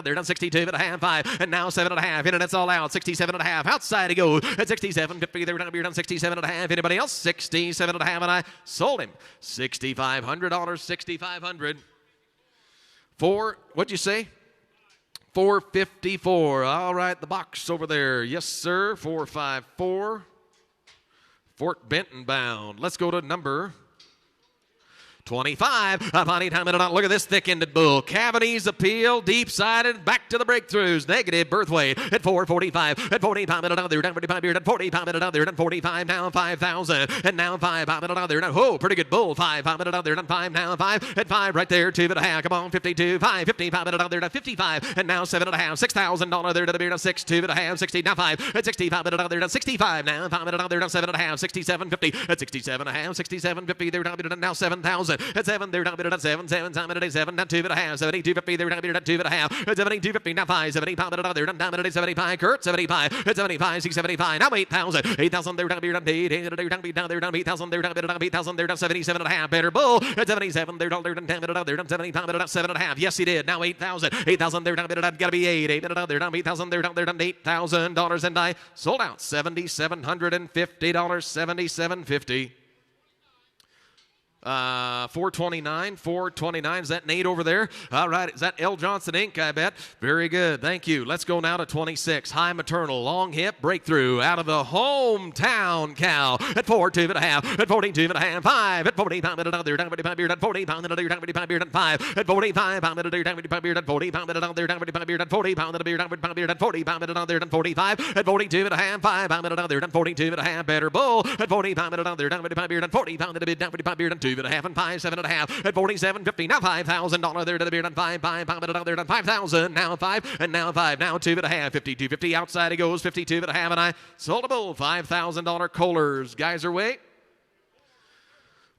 there done 62 and a half 5 and now 7 and a half, and it's all out 67 and a half, outside he goes at 67.50 there done 67 and a half. Anybody else? 67 and a half, and I sold him $6,500. 6,500 for what'd you say? 454. All right, the box over there, yes sir. 454 Fort Benton bound. Let's go to number 25. Look at this thick-ended bull. Cavities appeal, deep-sided, back to the breakthroughs. Negative birth weight at 445. At 45 minute other, down 45 beard. At 45 minute other, down 45 now 5,000. And now 5 minute other. Oh, pretty good bull. 5 minute other, down 5 now 5. At 5 right there, 2 and a half. Come on, 52. 5, 55 minute other, down 55. And now 7 and a half. $6,000 there to the beard. 6, 2 and a half. 60 now 5. At 65 minute other, down 65 now. 5 minute other, down 7 and a half. 67.50. At 67 and a half. 67.50 there, down now 7,000. At 7 there, down at 7, 7, 7, now 2 and a half. 72.50 there, down at 2 and a half. At 72.50 now 5, 75 minute other, down at 75. Kurt 75. At 75, 675 now 8,000. 8,000 there, down 8, 8 there, down 8,000 there, down 8,000 there, down 77 and a half. Better bull at 77 there, down 10 minute other, down 75 minute 7 and a half. Yes, he did. Now 8,000. 8,000 there, down gotta be 8. 8 minute other, down 8,000 there, down $8,000, and I sold out $7,750. $7,750. 429, 429. Is that Nate over there? All right. Is that L. Johnson Inc., I bet? Very good. Thank you. Let's go now to 26. High maternal, long hip, breakthrough out of the hometown cow at 42.5, at 42.5, 5, at 45, at another, down 45 beard, at 40 pound, at another, down 45 beard, at 5, at 45 pound, at another, down 45 beard, at 40 pound, at another, down 45 beard, at 40 pound, at a beard, down 45 beard, at 40 pound, at another, down 45, at 42.5, 5 pound, at another, down 42.5, better bull, at 40 pound, at another, down 45 beard, at 40 pound, at a bid, down 45 beard, at 2.5, and 5, 7.5, at 47.50, now $5,000 there to the beard, and 5, pound, at another, down 5,000, now 5, and now 5, now 2.5, 52.50, outside he goes, 52.5, and I sold a bull, $5,000 Kohlers. Guys are way.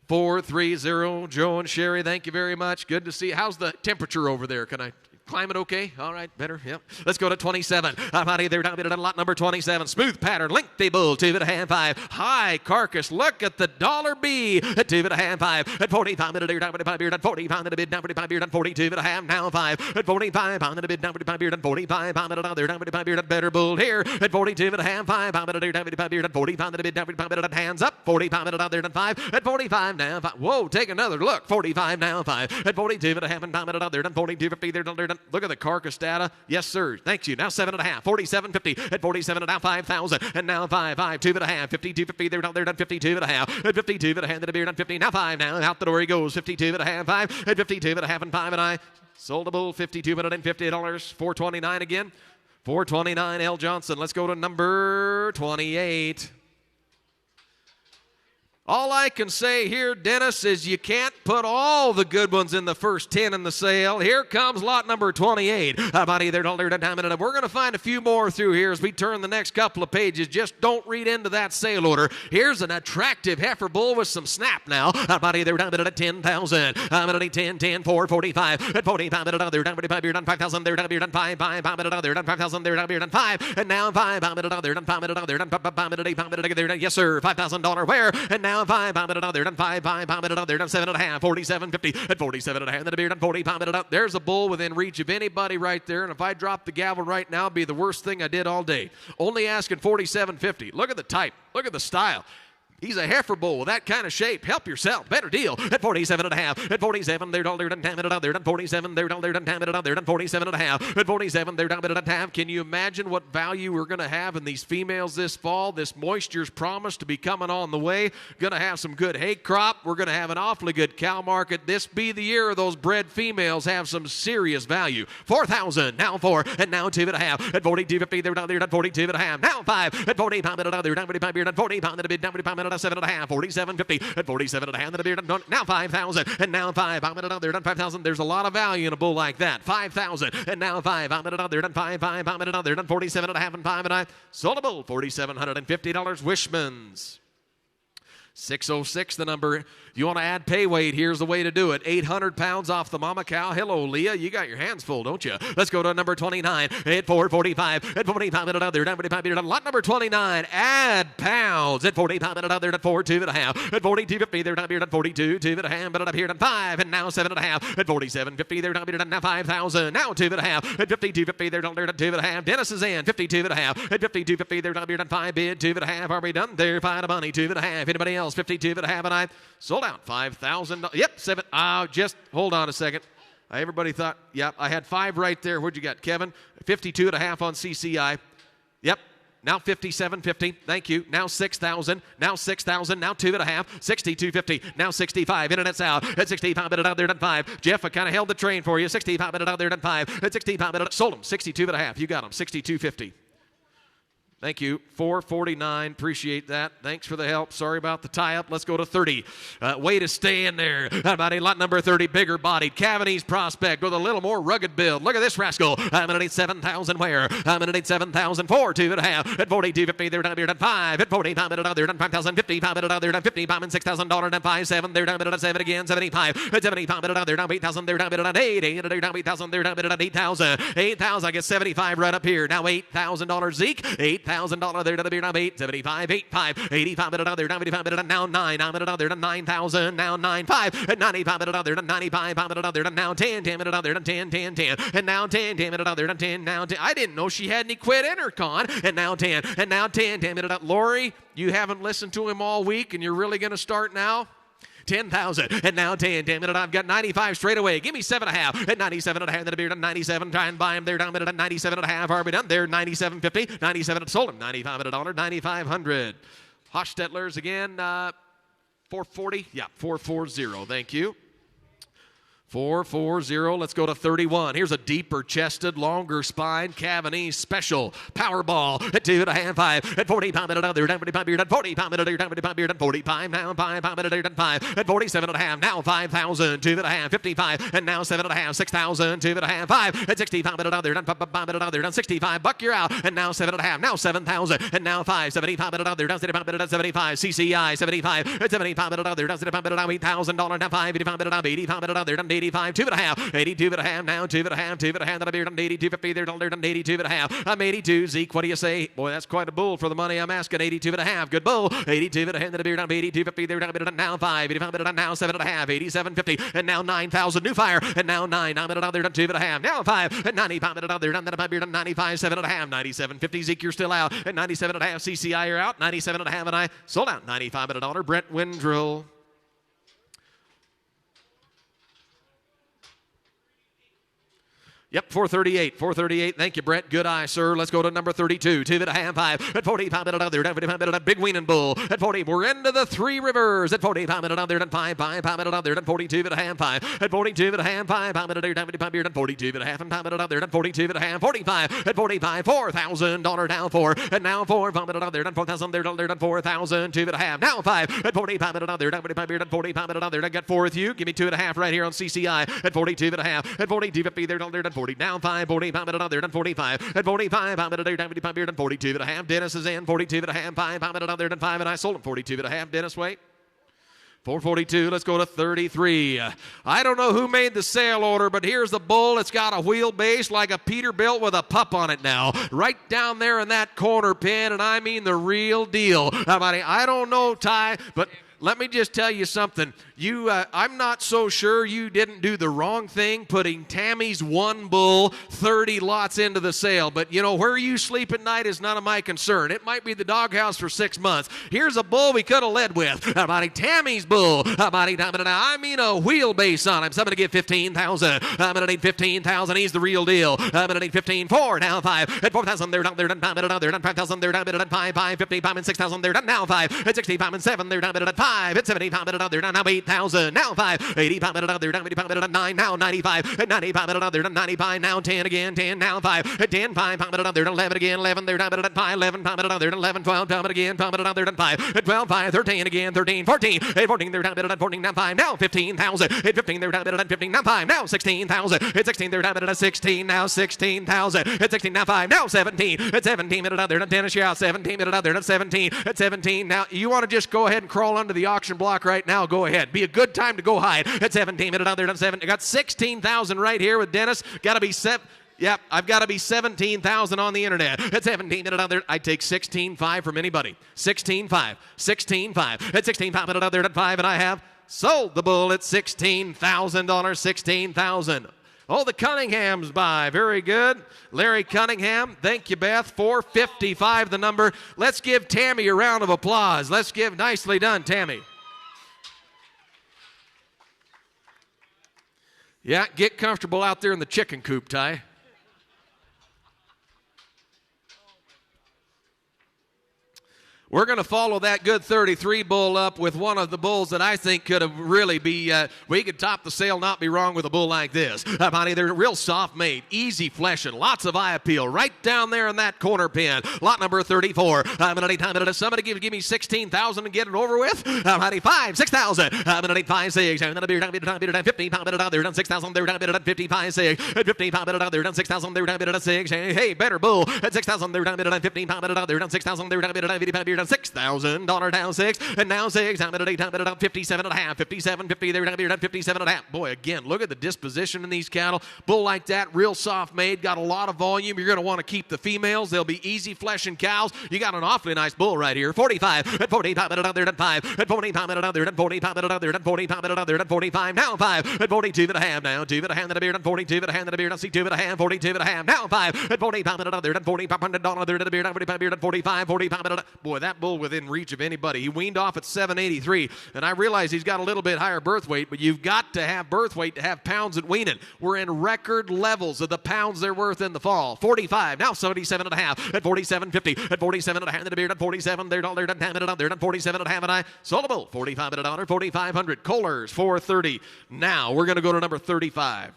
430, Joe and Sherry, thank you very much. Good to see you. How's the temperature over there? Can I climb it okay? All right, better. Yep. Let's go to 27. I'm out of there down at lot number 27. Smooth pattern, lengthy bull, 2.5, 5. High carcass. Look at the dollar B at 2.5, 5. At 45 minute down 45 beard, at 45 minute bid, down 45 beard, at 42.5, now 5. At 45 pound in a bid, down 45 beard, at 45 pound at there, down 45 beard, at better bull here. At 42.5, 5 pound at down 45 beard, at 40 pound in a bid, down 45 beard, at hands up. 40 pound at there, down 5. At 45 now 5. Whoa, take another look. 45 now 5. At 42.5 and pound at there, down 42.50 there, down there. Look at the carcass data. Yes, sir. Thank you. Now 7.5. 47.50. At 47 and now 5,000. And now 5, 5, 2.5. 52.50 there, down there, done 52.5. At 52.5 and a beard, done 50. Now 5 now. Out the door he goes. 52.5, 5. At 52.5 and 5 and I sold a bull. $52.50. 429 again. 429 L. Johnson. Let's go to number 28. All I can say here, Dennis, is you can't put all the good ones in the first 10 in the sale. Here comes lot number 28. About either time and we're going to find a few more through here as we turn the next couple of pages. Just don't read into that sale order. Here's an attractive heifer bull with some snap now. About either time at 10,000. I'm at 10, 10, 4, 45. At 45 at another down 45 beard on 5,000 there down beard on 5, 5, at another down 5,000 there down beard on 5, and now 5, at another down 5 at another down 8 there. Yes, sir. $5,000 where? And now 5, at another down 5, at another down 7.5, 47.50 at 47.5. Then a beard on 40, it up. There's a bull within reach of anybody right there. And if I drop the gavel right now, it'd be the worst thing I did all day. Only asking 47.50. Look at the type. Look at the style. He's a heifer bull with that kind of shape. Help yourself. Better deal. At 47.5. At 47, they're down there done 10 minutes. They're done 47. They're down there done 10 minutes. They're done 47.5. At 47, they're down there done half. Can you imagine what value we're going to have in these females this fall? This moisture's promised to be coming on the way. Going to have some good hay crop. We're going to have an awfully good cow market. This be the year of those bred females have some serious value. 4,000. Now 4. And now 2.5. At 42.50, they're down there done 42.5. Now 5. At 40 pound. They're down 45 beard. At 40 pound. At a bid down 45 minutes. 7.5, 47.50 at 47.5 and a beard now 5,000 and now 5. I'm at another done 5,000. There's a lot of value in a bull like that. 5,000 and now 5. I'm at another done 5. I'm at another done 47.5 and 5 and I sold a bull $4,750. Wishman's 606 the number. You want to add pay weight, here's the way to do it. 800 pounds off the mama cow. Hello, Leah. You got your hands full, don't you? Let's go to number 29 at 445. At 45 at another. Down 45 at lot number 29. Add pounds at 45 at another. At 42.5. At 42.50. They're down here at 42. 2.5. But up here at 5. And now 7.5. At 47.50. They're down here at now 5,000. Now 2.5. At 52.50. They're down there at 2.5. Dennis is in. 52.5. At 52.50. They're down here at 5 bid. 2.5. Are we done? There. Find a money. 2.5. Anybody else? 52.5 and I sold out. $5,000. Yep, 7. Just hold on a second. Everybody thought, yep, I had 5 right there. What'd you got, Kevin? 52.5 on CCI. Yep. Now 57.50. Thank you. Now 6,000. Now 6,000. Now 2.5. 62.50. Now 65. In and it's out. At 65 minutes out there at 5. Jeff, I kind of held the train for you. 65 minutes out there at 5. At 65 minutes. Sold them. 62.5. You got them. 62.50. Thank you. 449. Appreciate that. Thanks for the help. Sorry about the tie-up. Let's go to 30. Way to stay in there. About a lot number 30. Bigger bodied. Cavities prospect with a little more rugged build. Look at this rascal. I'm going to need 7,000 where? I'm going to need 7,000 for 2.5. At 42.50. They're down here at 5. At 45 minutes out there at 5,050. 5 minutes out there at 50. $5 and $6,000 and 5, 7. They're down at 7 again. 75. At 75 minutes out there down 8,000. They're down at 8. 8. They're down 8,000. They're down at 8,000. 8,000. I get 75 right up here. Now $8,000 Zeke. $8,000 there to the beer. Now 8, 75, 85, 85 minutes out there. Now 85 minutes now 9. I'm minutes out there to 9,000. Now 9, 5. At 95 minutes out there to 95. 5 minutes out there to now 10. 10 minutes out there to 10, 10, 10. And now 10. 10 minutes out there to 10. Now 10. I didn't know she had any quit intercon. And now 10. And now 10. 10 minutes out. Lori, you haven't listened to him all week and you're really going to start now? 10,000, and now 10. 10 minute, I've got 95 straight away. Give me 7.5, and 97.5. Then a beer done 97. Try and buy him there down at 97.5. Are we done? There 97.50. 97. Sold him 95 at $1. 9,500. Hochstettlers again. 440. Yeah, 440. Thank you. 440. Let's go to 31. Here's a deeper chested, longer spine, Cavanese special. Powerball at 2.5, 5. At 45 minute other, down 45 beard, at 45 minute other, down 45 beard, at 45 now, 5 minute other, 5. At 47.5, now 5,000, 2.5, 55, and now 7.5, 6,000, 2.5, 5. At 65 minute other, down 5 minute other, down 65. Buck, you're out, and now 7.5, now 7,000, and now 5. 75 minute other, down 75 minute, 75. CCI 75, at 75 minute other, down 75 minute, $8,000, down 5. 85 minute, 85 minute other, down 85, 2.5, 82.5, now 2.5, 2.5, that I've done 82.50, they're done 82.5. I'm 82, Zeke, what do you say? Boy, that's quite a bull for the money I'm asking. 82.5, good bull. 82.5, that I've done 82.50, they're done now 5, 85, now 7.5, 87.50, and now 9,000, new fire, and now 9, I'm at other done 2.5, now 5, and 95, at other done that I've done 95, 7.5, 97.50, Zeke, you're still out, and 97.5, CCI, you're out, 97.5, and I sold out, 95 at $1, Brent Windrill. Yep, 438, 438. Thank you, Brett. Good eye, sir. Let's go to number 32. 2.5, 5. At 45 minute other, 45 minute big weaning bull. At 40, we're into the Three Rivers. At 45 minute other, 5, 5 minute other, 42.5, 5. At 42.5, 5 minute other, 45 beard, 42.5, and 5 minute other, 42.5, 45. At 45, $4,000 down 4. And now 4, 5 minute other, 4,000, they're 4,000, 2.5. Now 5. At 45 minute other, 45 beard, 45 minute other. I got 4 with you. Give me 2.5 right here on CCI. At 42.5. At 42.50, they're 40. Now 5, 45 minute other, 45. At 45, I'm at a 95 beard, and 42.5. Dennis is in, 42.5, 5, I'm at other, 5, and I sold him 42.5. Dennis, wait. 442, let's go to 33. I don't know who made the sale order, but here's the bull. It's got a wheelbase like a Peterbilt with a pup on it now. Right down there in that corner pin, and I mean the real deal. I don't know, Ty, but let me just tell you something. I'm not so sure you didn't do the wrong thing putting Tammy's one bull 30 lots into the sale. But, where you sleep at night is none of my concern. It might be the doghouse for 6 months. Here's a bull we could have led with. Tammy's bull. I mean a wheelbase on him. So I'm going to give 15,000. I'm going to need 15,000. He's the real deal. I'm going to need 15,400. Now 5. At 4,000, they're done. They're done. They're done. 5,000, they're done. 5, 5, 55, and 6,000, they're done. Now 5. At 65 and 7, they're done. 5. At 75, they're done. Now 8,000. Now 5. 85, they're done. 85, 9. Now 95. At 95, they're done. 95. Now 10 again. 10. Now 5. At 10, 5, they're done. 11 again. 11, they're done. 5. 11, they're done. 11, 12, again. 12, they're done. 5. At 12, 5, 13 again. 13, 14. At 14, they're done. 14, now 5. Now 15,000. At 15, they're done. 15, now 5. Now 16,000. At 16, they're done. 16. Now 16,000. At 16, now 5. Now 17. At 17, they're done. Dennis, you're out. 17, they're done. 17. At 17, now you want to just go ahead and crawl under the auction block right now. Go ahead. Be a good time to go hide. At 17, they're done. 7. I got 16,000 right here with Dennis. Got to be 7. Yep, I've got to be 17,000 on the internet. At 17, I'd take 16.5 from anybody. 16.5. 16.5. At 16.5, they're at 5, and I have sold the bull at $16,000. 16,000. Oh, the Cunninghams buy. Very good. Larry Cunningham. Thank you, Beth. 455 the number. Let's give Tammy a round of applause. Let's give nicely done, Tammy. Yeah, get comfortable out there in the chicken coop, Ty. We're going to follow that good 33 bull up with one of the bulls that I think could have really we could top the sale, not be wrong with a bull like this. They're real soft made, easy fleshing, lots of eye appeal, right down there in that corner pin. Lot number 34. Somebody give me 16,000 and get it over with. 5, 6,000. 5, 6. 50, they're done 6,000. They're done 55, 6. 50, they're done 6,000. They're done 6. Hey, better bull. At 6,000, they're done 15. They're done 6,000. They're done 55. $6,000 down 6, and now 6. I'm at 8. I'm at 57.5. 57, 50. They're going to be done 57.5. Boy, again, look at the disposition in these cattle. Bull like that, real soft made, got a lot of volume. You're going to want to keep the females. They'll be easy fleshing cows. You got an awfully nice bull right here. 45 at 45. They're done 5 at 45. They're done 45. They're done 45. They're done 45. Now 5 at 42.5. Now 2.5. That a beard on 42.5. That a beard on 2.5. 42.5. Now 5 at 45. They're done $4,500. They're done a beard on 45. 45. Boy, that that bull within reach of anybody. He weaned off at 783, and I realize he's got a little bit higher birth weight, but you've got to have birth weight to have pounds at weaning. We're in record levels of the pounds they're worth in the fall. 45, now 77 and a half, at 47.50, at 47 and a half in the beard, at 47, they're done 47 and a half, and I sold a bull, 45 at a dollar, 4,500. Kohlers, 430. Now we're going to go to number 35.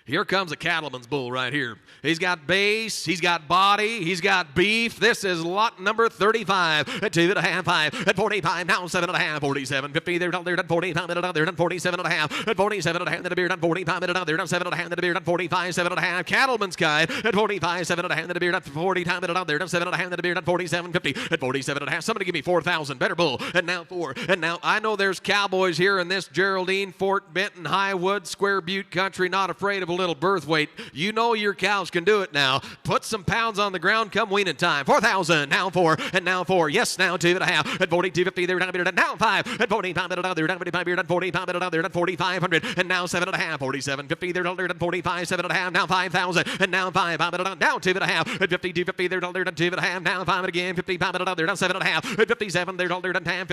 Here comes a cattleman's bull right here. He's got base, he's got body, he's got beef. This is lot number 35 at 2.5, 5, at 45, now 7.5, 47.50. They're done 45, they're done 47 and a half, at 47 and a half, the beard, done 45, they're done 7 and a half, the beard, done 45, 7 and a half. Cattleman's guide at 45, 7 and a half, the beard, done 40 time, they're done 7 and a half, the beard, done 47.50, at 47 and a half. Somebody give me 4,000. Better bull, and now 4. And now I know there's cowboys here in this Geraldine, Fort Benton, Highwood, Square Butte country, not afraid of a little birth weight. You know your cows can do it now. Put some pounds on the ground come weaning time. 4,000, now 4, and now 4. Yes, now 2.5, at 42.50, they're done, now 5, at 45, they're done 45, you're done 45, they're done 4,500, and now 7.5, 47.50, they're done 45, 7.5, now 5,000, and now 5, now 2.5, at 52.50, they're done 2.5, now 5 again, 55, they're done 7.5, at 57, they're done 57.5,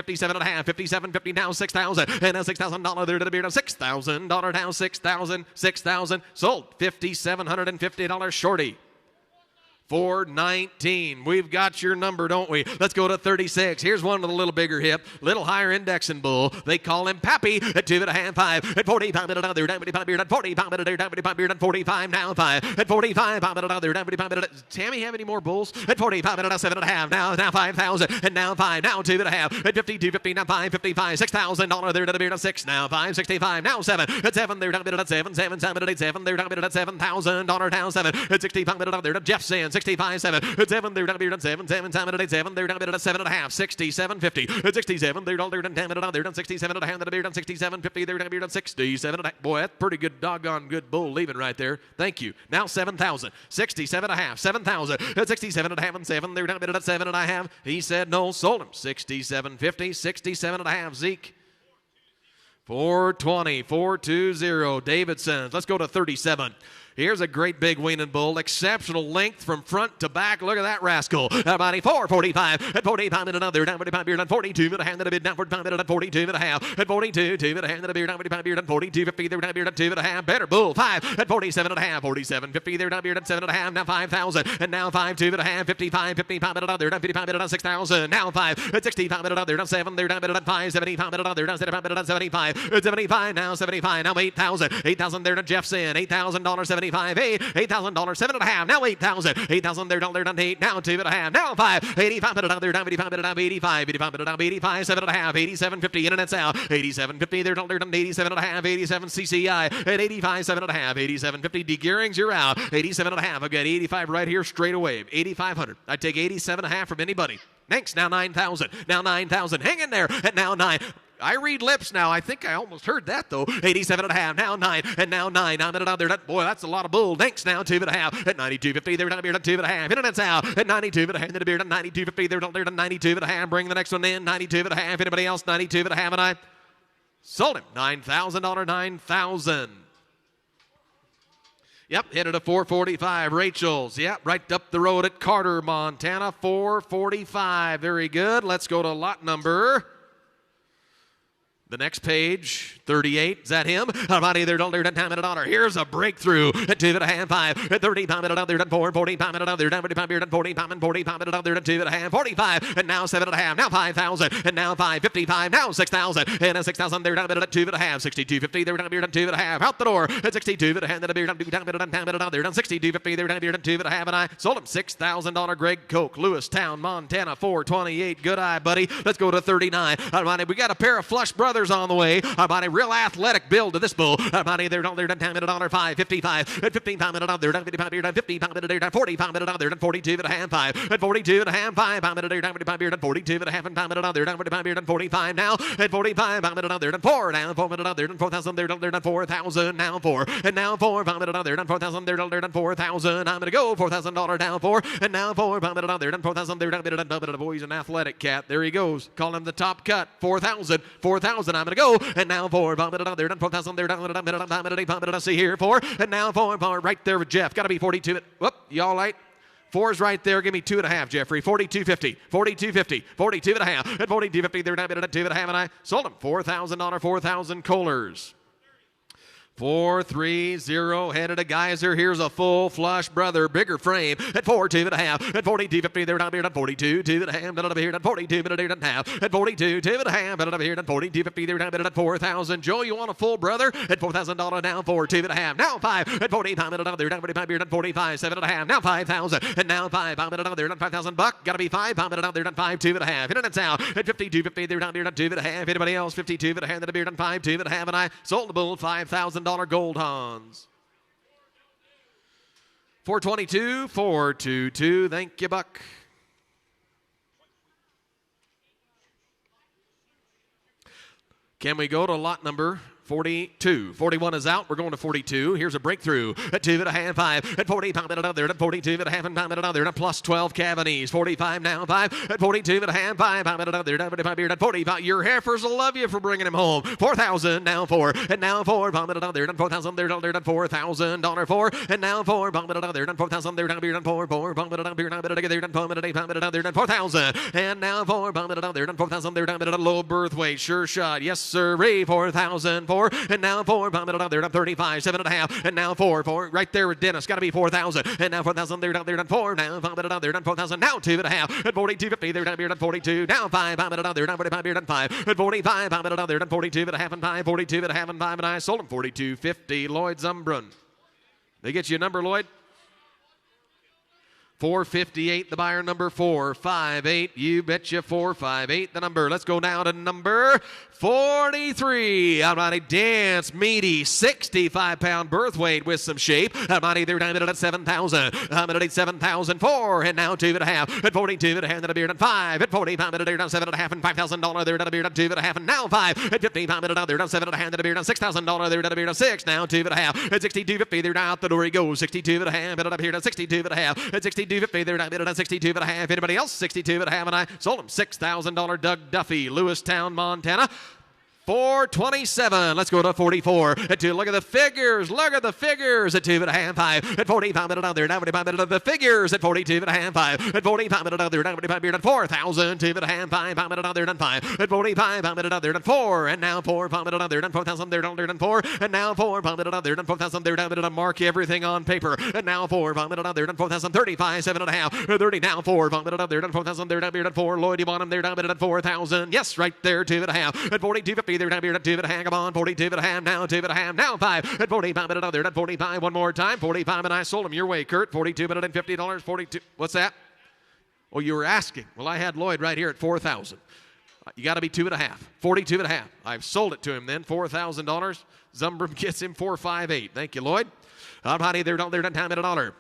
57.50, now 6,000, and now $6,000, they're done $6,000, now 6,000, sold. $5,750 shorty. 419. We've got your number, don't we? Let's go to 36. Here's one with a little bigger hip, little higher indexing bull. They call him Pappy at 2.5, 5, at 45, they're done 45, they're done 45, now 5, at 45, they're done 45. Tammy have any more bulls? At 45, 7.5, now 5,000, and now 5, now 2.5, at 52.50, now 5.55, $6,000, they're done 6, now 5.65, now 7, at 7, they're done 7, 7, 7, 8, 7, they're done $7,000, now 7, at 65, they're done Jeff Sand, 65, 7, at 7, they're done 7, 7, 7, 8, 7, they're done 7.5, 67.50, at 67, they're done 10, they're done 67 and a half, they're done 67.50, they're done 67 and a half. Boy, that's pretty good, doggone good bull leaving right there. Thank you. Now 7,000, 67 and a half, 7,000, at 67 and a half and 7, they're done 7 and a half. He said no, sold him 67.50, 67 and a half. Zeke. 420, 420, Davidson's. Let's go to 37. Here's a great big weaning bull. Exceptional length from front to back. Look at that rascal. Body 445 at 45 and another. Down 45 beard on 42 and a hand and a bit down 45 and 42 and a half. At 42, 2 and a hand and a beard down 45 beard on 42 50. They're down beard on 2 and a half. Better bull 5 at 47 and a half. 47 50. They're down beard on 7 and a half. Now 5,000 and now 5 2 and a half. 55 55 and another. Down 55 and 6,000. Now 5 at 65 and another. Down 7. They're down beard on 5 75 and another. Down 75 and 75. At 75 now 75. Now 8,000. 8,000. They're to Jeffson. $8,000 75. 8,000 7 and a half. Now 8,000. 8,000. They're done 8. Now 2 and a half. Now 5. 85 and another. Down 85 and 85. 85 and 85. 7 and a half. 87.50. Internet's out. 87.50. They're done 87 and a half. 87 CCI at 85 7 and a half. 87.50. D Gearing's you're out. 87 and a half. I've got 85 right here straight away. 8,500. I'd take 87 and a half from anybody. Next. Now 9,000. Now 9,000. Hang in there. And now 9. I read lips now. I think I almost heard that, though. 87 and a half. Now 9. And now 9. I'm at another. Boy, that's a lot of bull. Next now 2 and a half. At 92.50. They're done beard at 2 and a half. Internet's out. At 92 and a half. And the beard at 92.50. They're done 92 and a half. Bring the next one in. 92 and a half. Anybody else? 92 and a half. And I sold him. $9,000. 9,000. Yep, hit it at 445. Rachel's. Yep, right up the road at Carter, Montana. 445. Very good. Let's go to lot number. The next page, 38. Is that him? Alrighty, they're done time and a dollar. Here's a breakthrough at 2 and a half, 5 at 30 pound and another. Done 4, 40 pound and another. Down 45 beer, done 40 pound and 40 pound and another. Done 2 and a half, 45 and now 7 and a half. Now 5,000 and now 555. Now 6,000 and a 6,000. They're done at 2 and a half. 62.50. They're done beer, done 2 and a half. Out the door at 62 and a half. And a beer, done 2 down and another. Done 62.50. They're done beer, done 2 and a half. And I sold him $6,000. Greg Koch, Lewistown, Montana. 428. Good eye, buddy. Let's go to 39. Alrighty, we got a pair of Flush brothers on the way. About a real athletic build to this bull. About they're done time at $5.55 at 15 pound at another. They're done 55 beer, done 50 pound at a day, done 40 pound at another. Done 42 and a half, 5 at 42 and a half, 5 pound at a day, done 55 beer, done 42 and a half and pound at another. Done 45 beer, done 45 now at 45 pound at another. Done 4 down 4 at another. Done 4,000. They're done 4,000 now 4 and now 4 pound at another. Done 4,000. They're done 4,000. I'm gonna go $4,000 down 4 and now 4 pound at another. Done 4,000. They're done. Boy, he's an athletic cat. There he goes. Call him the top cut. 4,000. 4,000. I'm gonna go and now 4 pound at another. They're done 4,000. They're done. See here 4 and now 4 right there with Jeff. Got to be 42. Whoop, y'all right? Four's right there. Give me 2.5, Jeffrey. 42.50. 42.50. 42.5. At 42.50, they're down at 2.5, and I sold them. $4,000. 4,000 Kohlers. 430 headed a geyser. Here's a full flush brother, bigger frame at 42.5. At 42.50, they're down here at 42. 2.5. Down here at 42. But they're half at 42. 2.5. Down here at 42.50. They're down at 4,000. Joe, you want a full brother at $4,000 now for 2.5. Now 5 at 45. They're down 45 here at 45. 7.5. Now 5,000 and now 5. They're down 5,000 buck. Got to be 5. They're down 5. 2.5. In and it's out at 52.50. They're down here at 2.5. Anybody else 52.5? That'll be down 5. 2.5. And I sold the bull $5,000 gold Hans. 422, 422. Thank you, Buck. Can we go to lot number 42? 41 is out. We're going to 42. Here's a breakthrough at 2.5, 5 at 45. They're at 42.5 and 5. They're at plus 12 Cavanese. 45 now, 5 at 42.5, 5. They're at 45. Your heifers will love you for bringing him home. 4,000 now 4 and now 4. They're at 4,000. They're at $4,000 4 and now 4. They're at 4,000. They're at 4. They're at 4,000 and now 4. They're at 4,000. They're at a low birth weight. Sure shot. Yes, sir. 4,000 4 and now 4. They're at 35. 7.5 and now 4. Right there with Dennis. Got to be 4,000 and now 4,000. They're at 4 now. They're at 4,000 now 2.5 at 42.50. They're at 42 now 5. They're at 45. They're at 5 at 45. They're at 42.5 and 5. 42.5 and 5 and I sold them 42.50. Lloyd Zumbrun. They get you a number, Lloyd? 458, the buyer, number 458. You betcha 458, the number. Let's go now to number 43. Almighty Dance, meaty, 65-pound birth weight with some shape. Almighty, they're down at 7,000. I'm at 7,004 and now 2.5 at 42 at a hand at a beard at 5 at 45 they're down 7.5 and $5,000. They're at a beard at 2.5 and now 5 at 55 at they're down 7 at a hand at a beard at $6,000. They're at a beard at 6 now 2.5 at 62.50. They're out the door he goes 62 at a hand at a beard at 62 at a half at 62.50. They're down at 62 at a half. Anybody else 62 at a half and I sold them $6,000. Doug Duffy, Lewistown, Montana. 427. Let's go to 44 at 2. Look at the figures. Look at the figures at 2.5, 5 at 45 at there. Now 45 at the figures at 42.5, 5 at 45 at there. Now 45 at 4,000. 2.5, 5 at there. 5 at 45 at there. 4 and now 4 at there. 4,000 there. 4 and now 4 at there. 4,000 there. Now mark everything on paper. And now 4 at there. 4,000 35 7.5 30 now 4 at there. 4,000 there. Now 4 Lloyd you want him there. Down at 4,000. Yes, right there 2.5 at 42.50. They're down here at 2.5. Come on, 42.5 now 2.5 now 5 at 45 at another at 45 one more time 45 and I sold them your way, Kurt. 42 minute and $50. 42. What's that? Oh, you were asking. Well, I had Lloyd right here at 4,000. You got to be 2.5. 42.5. I've sold it to him then. $4,000. Zumbrum gets him 458. Thank you, Lloyd. Honey, they're down time at $1.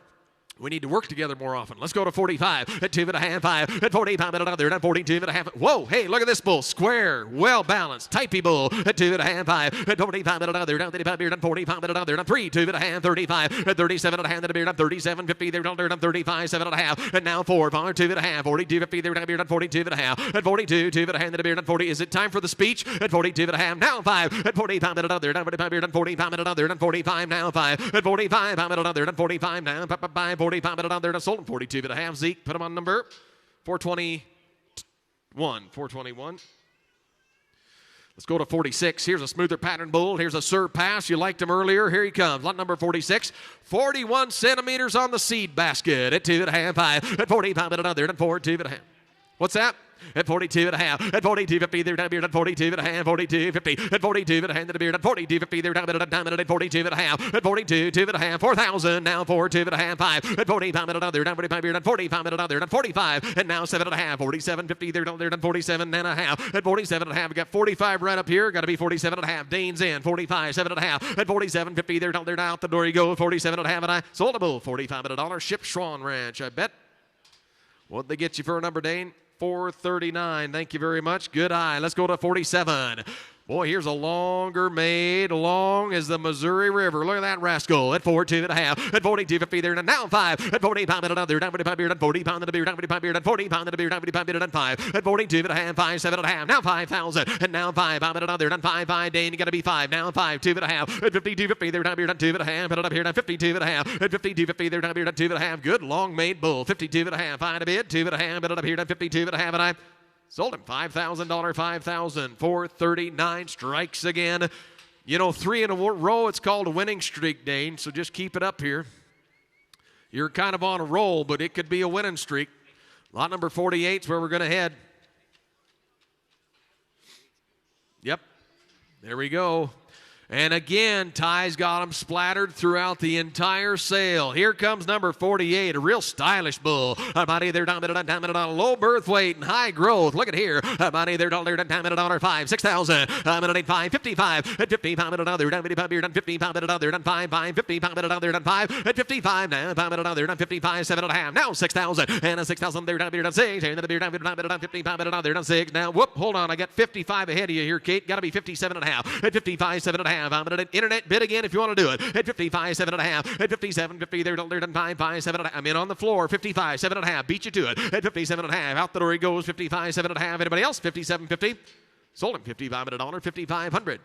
We need to work together more often. Let's go to 45 at 2.5, 5 at 45 at another at 42.5. Whoa, hey, look at this bull. Square, well balanced, typey bull at 2.5, 5 at 45 at another. Down 35 beard at 45 at another. Down 3, 2.5, 35 at 37 at a hand at a beard at 37.50. They're down there at 35, 7.5. And now 4, 2.5, 42.50. They're down beard at 42.5. At 42, 2 at a hand at a beard at 40. Is it time for the speech? At 42.5. Now 5 at 45 at another. Down 45 beard at 45 at another. At 45 now 5 at 45 at another. At 45 now 45 at another. Sold him 42.5. Zeke, put him on number 421. 421. Let's go to 46. Here's a smoother pattern bull. Here's a surpass. You liked him earlier. Here he comes. Lot number 46. 41 centimeters on the seed basket. At 2.5, 5. At 45 at another. At 4, 2.5. What's that? At 42.5. At 42.50. They're down beard at 42.5. 42.50. At 42 at a hand at a beard at 42.50. They're down at a diamond at 42.5. At 42, 2.5. 4,000. Now 4, 2.5. 5. At 45 at another. Down 45 beard at 45 at another. At 45. And now 7.5. 47.50. They're down there at 47.5. At 47.5. We got 45 right up here. Got to be 47.5. Dane's in. 45. 7.5. At 47.50. They're down there out the door you go. 47.5. And I sold a bull. 45 at $1. Ship Schwan Ranch, I bet. What'd they get you for a number, Dane? 439. Thank you very much. Good eye. Let's go to 47. Boy, here's a longer made, long as the Missouri River. Look at that rascal at 42.5, at 42.50 there, and now 5, at 40 pound and another, down 45 beard, and 40 pound and a beard, down 45 beard, and 40 pound and a beard, down 45 beard, and 5, at 42.5, 5, 7.5, now 5,000, and now 5, pound and another, and 5, Dane, you gotta be 5, now 5, 2.5, at 52.50 there, down beard, and 2.5, put it up here, down 52.5, at 52.50 there, down beard, and 2.5, good long made bull, 52.5, 5 and a bid, 2.5, put it up here, down 52.5, and I sold him $5,000, 5,000, 439 strikes again. You know, 3 in a row, it's called a winning streak, Dane, so just keep it up here. You're kind of on a roll, but it could be a winning streak. Lot number 48 is where we're going to head. Yep, there we go. And again, Ty's got them splattered throughout the entire sale. Here comes number 48, a real stylish bull. About either low birth weight and high growth. Look at here. About either $5, 6,000. I'm at 5, 55. At 50 pound another, down 55 beer, down 50 pound another, down 5, 50 pound another, down 5. At 55 now, pound another, down 55, 7.5. Now 6,000 and a 6,000 there, down beer, down 6. And the beer down 50 pound another, down 6. Now whoop, hold on, I got 55 ahead of you here, Kate. Got to be 57.5. At 55, 7.5. I'm at an internet bid again if you want to do it. At 55, 7.5. At 57, 50, they're done 5, 7.5. I'm in on the floor. 55, 7.5. Beat you to it. At 57.5. Out the door he goes. 55, 7.5. Anybody else? 57.50. Sold him $55 at $1, 5,500.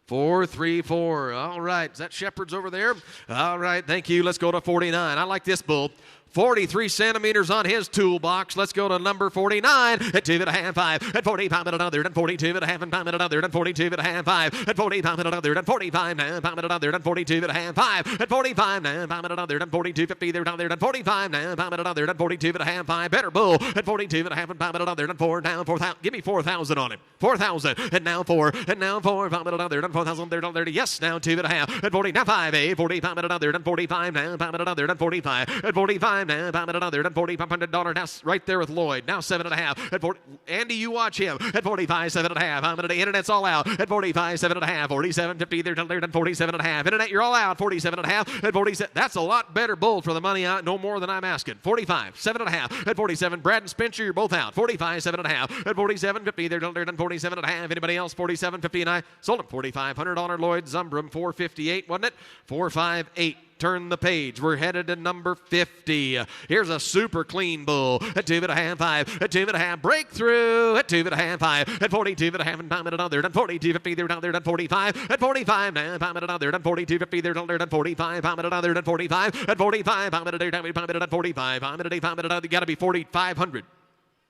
434. All right. Is that Shepherd's over there? All right. Thank you. Let's go to 49. I like this bull. 43 centimeters on his toolbox. Let's go to number 49 at 2.5, 5, at 40 pound at another, and 42.5 and pound at another, and 42.5, 5, at 40 pound at another, and 45 now, pound at another, and 42.5, 5, at 45 now, pound at another, and 42.50 there down there, and 45 now, pound at another, and 42.5, 5, better bull, at 42.5 and pound at another, and 4 down, 4,000. Give me 4,000 on him. 4,000, and now 4, and now 4, pound at another, and 4,000 there down there. Yes, now 2.5, at 40 now 5, 40 pound at another, and 45 now, pound at another, and 45, at 45 now, pound at another, and $4,500 now right there with Lloyd. Now 7.5 at 40. Andy, you watch him at 45, 7.5. I'm at the internet's all out at 45, 7.5. 47.50 there and 47.5. Internet, you're all out. 47.5 at 47. That's a lot better bull for the money out. No more than I'm asking. 45, 7.5 at 47. Brad and Spencer, you're both out. 45, 7.5 at 47.50 there and 47.5. Anybody else? 47.50 and I sold him $4,500 Lloyd Zumbrum 458, wasn't it? 458. Turn the page. We're headed to number 50. Here's a super clean bull at 2.5, 5, at 2.5, breakthrough at 2.5, 5, at 42.5 and pound at another, and 42.50 there down there, and 45, at 45 now, pound at another, and 42.50 there down there, and 45, pound at another, and 45, at 45, pound at a day, down, pound at 45, pound at a day, pound at another. You got to be 4,500.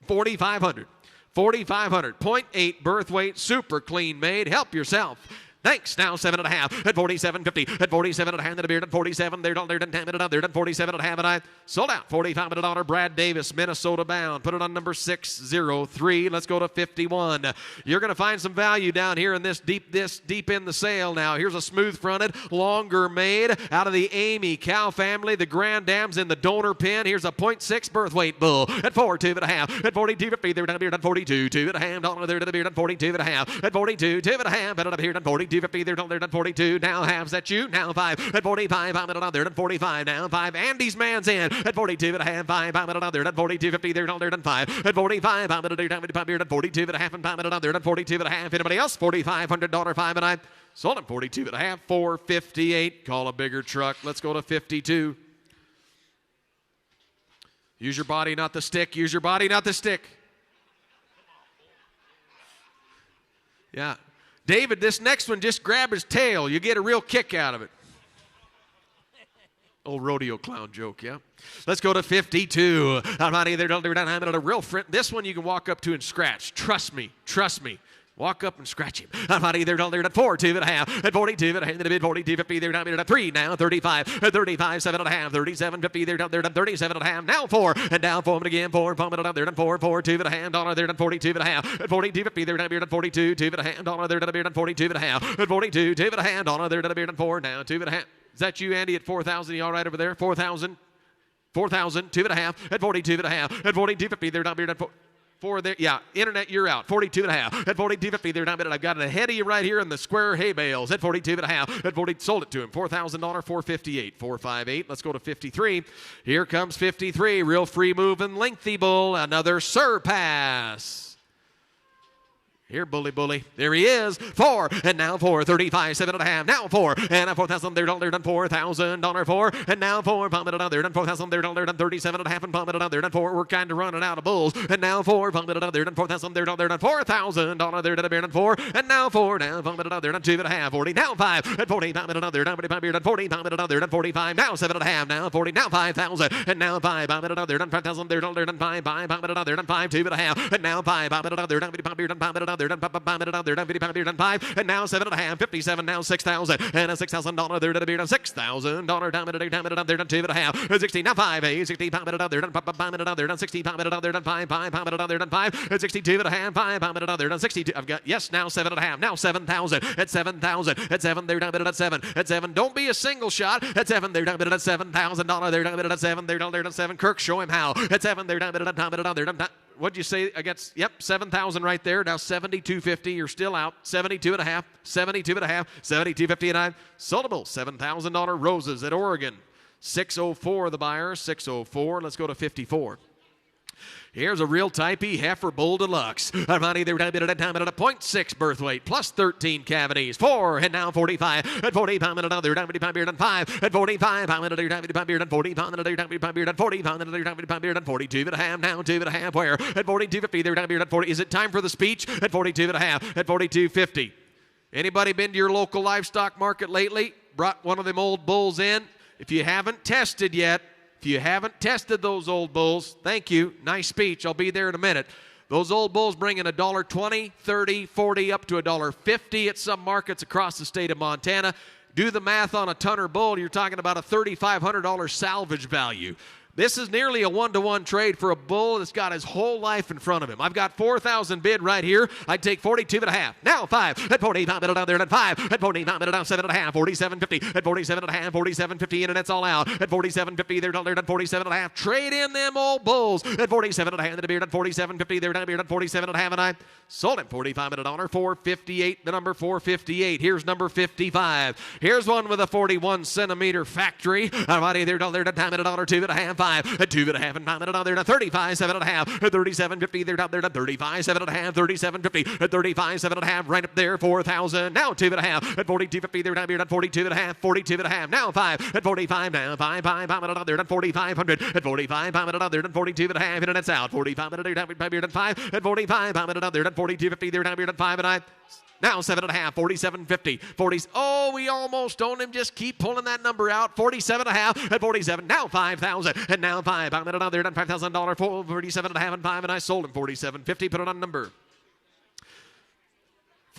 4,500. 4,500. 0.8 birth weight, super clean made. Help yourself. Thanks. Now 7.5 at 47.50 at 47.5 and a beard at 47. They're done 10 minutes. They're done 47.5 and I sold out. $45 Brad Davis, Minnesota bound. Put it on number 603. Let's go to 51. You're going to find some value down here in this deep in the sale now. Here's a smooth fronted, longer made out of the Amy cow family. The Grand Dam's in the donor pen. Here's a 0.6 birth weight bull at 2.5 at 42.50. They're done beard at 42. $2.5 there to the beard at 42.5 at 42. $2.5 at a beard at 42. 2.50 there done 42. Now halves at you. Now 5 at 45. I'm at another at 45. Now 5. Andy's man's in at 42.5. 5. I'm at another at 42.50 there done 5 at 45. I'm at a down at 42.5 and I'm at another at 42.5. Anybody else? $4,500 5 and I sold him 42.5. 458. Call a bigger truck. Let's go to 52. Use your body, not the stick. Use your body, not the stick. Yeah. David, this next one, just grab his tail. You get a real kick out of it. Old rodeo clown joke, yeah? Let's go to 52. I'm not either. I'm at a real friend. This one you can walk up to and scratch. Trust me. Trust me. Walk up and scratch him. I'm not either. At 4, 2.5, at 42, at the bid 42.50. They're down there at 3 now. 35, at 35, 7.5, 37.50. They're down there at 37.5. Now 4, and down 4 and again 4. Pump it up there at 4, 2.5. They're at 42.5. At 42.50. They're down there at 42. $2.5. They're down there at 42.5. At 42, $2.5. They're down there at 4 now. 2.5. Is that you, Andy? At 4,000? You all right over there? 4,000. 4,000. 2.5. At 42.5. At 42.50. They're down there at 4. 4 there, yeah, internet, you're out. 42.5 at 42.50. They're not. I've got it ahead of you right here in the square hay bales at 42.5. At 40, sold it to him. $4,000, 458, 458. Let's go to 53. Here comes 53. Real free moving, lengthy bull. Another surpass. Here, bully. There he is. 4, and now 4. 35, 7.5. Now 4, and a $4,000 there, done $4,000 4, and now 4. Pump it out there, done $4,000 there, done 37.5, and pump it out there, done 4. We're kind of running out of bulls, and now 4. Pump it out there, done $4,000 there, done $4,000 there, done 4, and now 4. Now pump it out there, done 2.5. 40. Now 5, and 40. Pump it out there, done 45 here, done 40. Pump it out there, done 45. Now 7.5. Now 40. Now 5,000, and now 5. Pump it out there, done 5,000 there, done 5. Pump it out there, done 5. 2.5, and now 5. Pump it out there, done 50 pump here, done pump it out there, done pump it out there, done 50 pound beer, done 5, and now 7.5, 57, now 6,000, and a $6,000 there, done beer, done $6,000 down it out there, done 2.5, 60, now 5, 60 pound it out there, done pump it out there, done 60 pound it out there, done 5, pound it out there, done 5, 62.5, 5 pound it out there, done 62. I've got yes, now 7.5, now 7,000, at 7,000, at 7 there, down it at 7, at 7. Don't be a single shot, at 7 there, down it at $7,000 there, down it at 7 there, down there, 7. Kirk, show him how, at 7 there, down it out there, done. What'd you say? I got, yep, 7,000 right there. Now 72.50. You're still out. 72.5, 72.5, 72.50, and I soldable. $7,000 roses at Oregon. 604 the buyer. 604. Let's go to 54. Here's a real typey heifer bull deluxe. Money there at a 0.6 birth weight plus 13 cavities. 4 and now 45 at 40 pound and another 95 beard and 5 at 45 pound and another 95 beard and 40 pound and another 95 beard and 40 pound and another 95 beard and 42.5 now 2.5 where at 42.50 there beard at 40. Is it time for the speech? At 42.5 at 42.50. Anybody been to your local livestock market lately? Brought one of them old bulls in? If you haven't tested yet. If you haven't tested those old bulls, thank you. Nice speech. I'll be there in a minute. Those old bulls bring in $1.20, $30, $40, up to $1.50 at some markets across the state of Montana. Do the math on a ton or bull, you're talking about a $3,500 salvage value. This is nearly a one-to-one trade for a bull that's got his whole life in front of him. I've got 4,000 bid right here. I'd take 42.5. Now 5 at 40. Pop it down there at 5 at 40. Pop it down 7.5. 47.50 at 47.5. 47.50 and it's all out at 47.50. They're down there at 47.5. Trade in them old bulls at 47.5. The beard at 47.50. They're down here at 47.5 and I sold him 45 at $1. 458. The number 458. Here's number 55. Here's one with a 41 centimeter factory. Alrighty, they're down there at $1. 2.5. 5 at 2.5 and 5 down there to 35, 7.5 at 37.50. They're down there to 35, 7.5, 37.50 at 35, 7.5, right up there, 4,000. Now 2.5 at 42.50. They're down here at 42.5, 42.5. Now 5 at 45. Now 5 down there at 4,500 at 45. Down there at 42.5 and it's out. 45 down there at 5 at 45. Down there at 42.50. They're down here at 5 and I. Now 7.5, 47.50, 40. Oh, we almost own him. Just keep pulling that number out. 47.5 at 47. Now 5,000 and now 5. I'm at another $5,000 47.5 and 5 and I sold him 47.50. Put it on number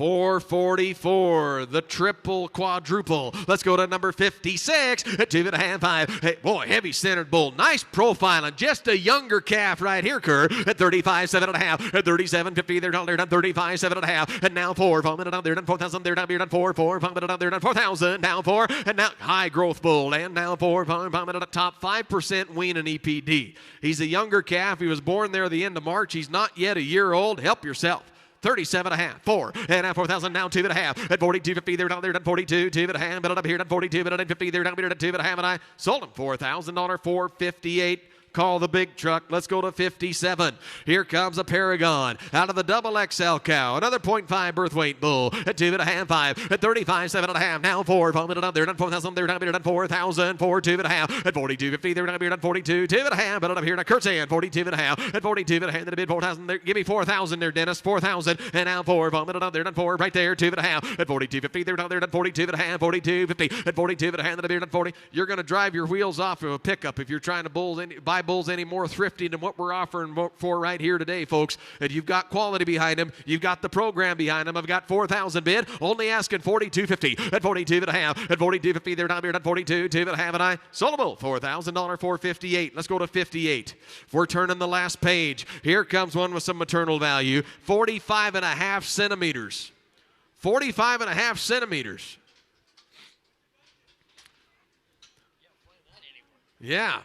444, the triple quadruple. Let's go to number 56 at 2.5, 5. Hey, boy, heavy centered bull. Nice profiling. Just a younger calf right here, Kurt, at 35, 7.5. At 37.50, they're down there, done 35, 7.5. And now 4. Foam it down there, done 4,000. They're down here, done 4. Foam it down there, done 4,000. Now 4. And now high growth bull. And now 4. Foam it at the top 5% wean and EPD. He's a younger calf. He was born there at the end of March. He's not yet a year old. Help yourself. 37.5, 4, and now 4,000, now 2.5, at 42.50, they're down there, done 42, 2.5, but up here, done 42, but at 50, they're down here, done 2.5, and I sold them $4,000, 458. Call the big truck. Let's go to 57. Here comes a Paragon out of the double XL cow. Another 0.5 birth weight bull at 2.5, 5 at 35, 7.5. Now 4. Foam it up there, done 4,000. They're down here, done 4,000. 4, 2.5 at 42.50. They're down here, done 42, 2.5. But up here, now Kurt's hand 42.5 at 42.5. Then a bid 4,000. Give me 4,000 there, Dennis. 4,000 and now 4. Foam it up there, done 4 right there, 2.5 at 42.50. They're down there, done 42.5, 42.50 at 42.5. Then a bid done 40. You're going to drive your wheels off of a pickup if you're trying to buy bulls any more thrifty than what we're offering for right here today, folks. And you've got quality behind them. You've got the program behind them. I've got 4,000 bid, only asking 42.50 at 42.5 at 42.50. They're down here at 42, 2.5, and I sold them $4,000, 458. Let's go to 58. We're turning the last page. Here comes one with some maternal value, 45.5 centimeters. 45.5 centimeters. Yeah.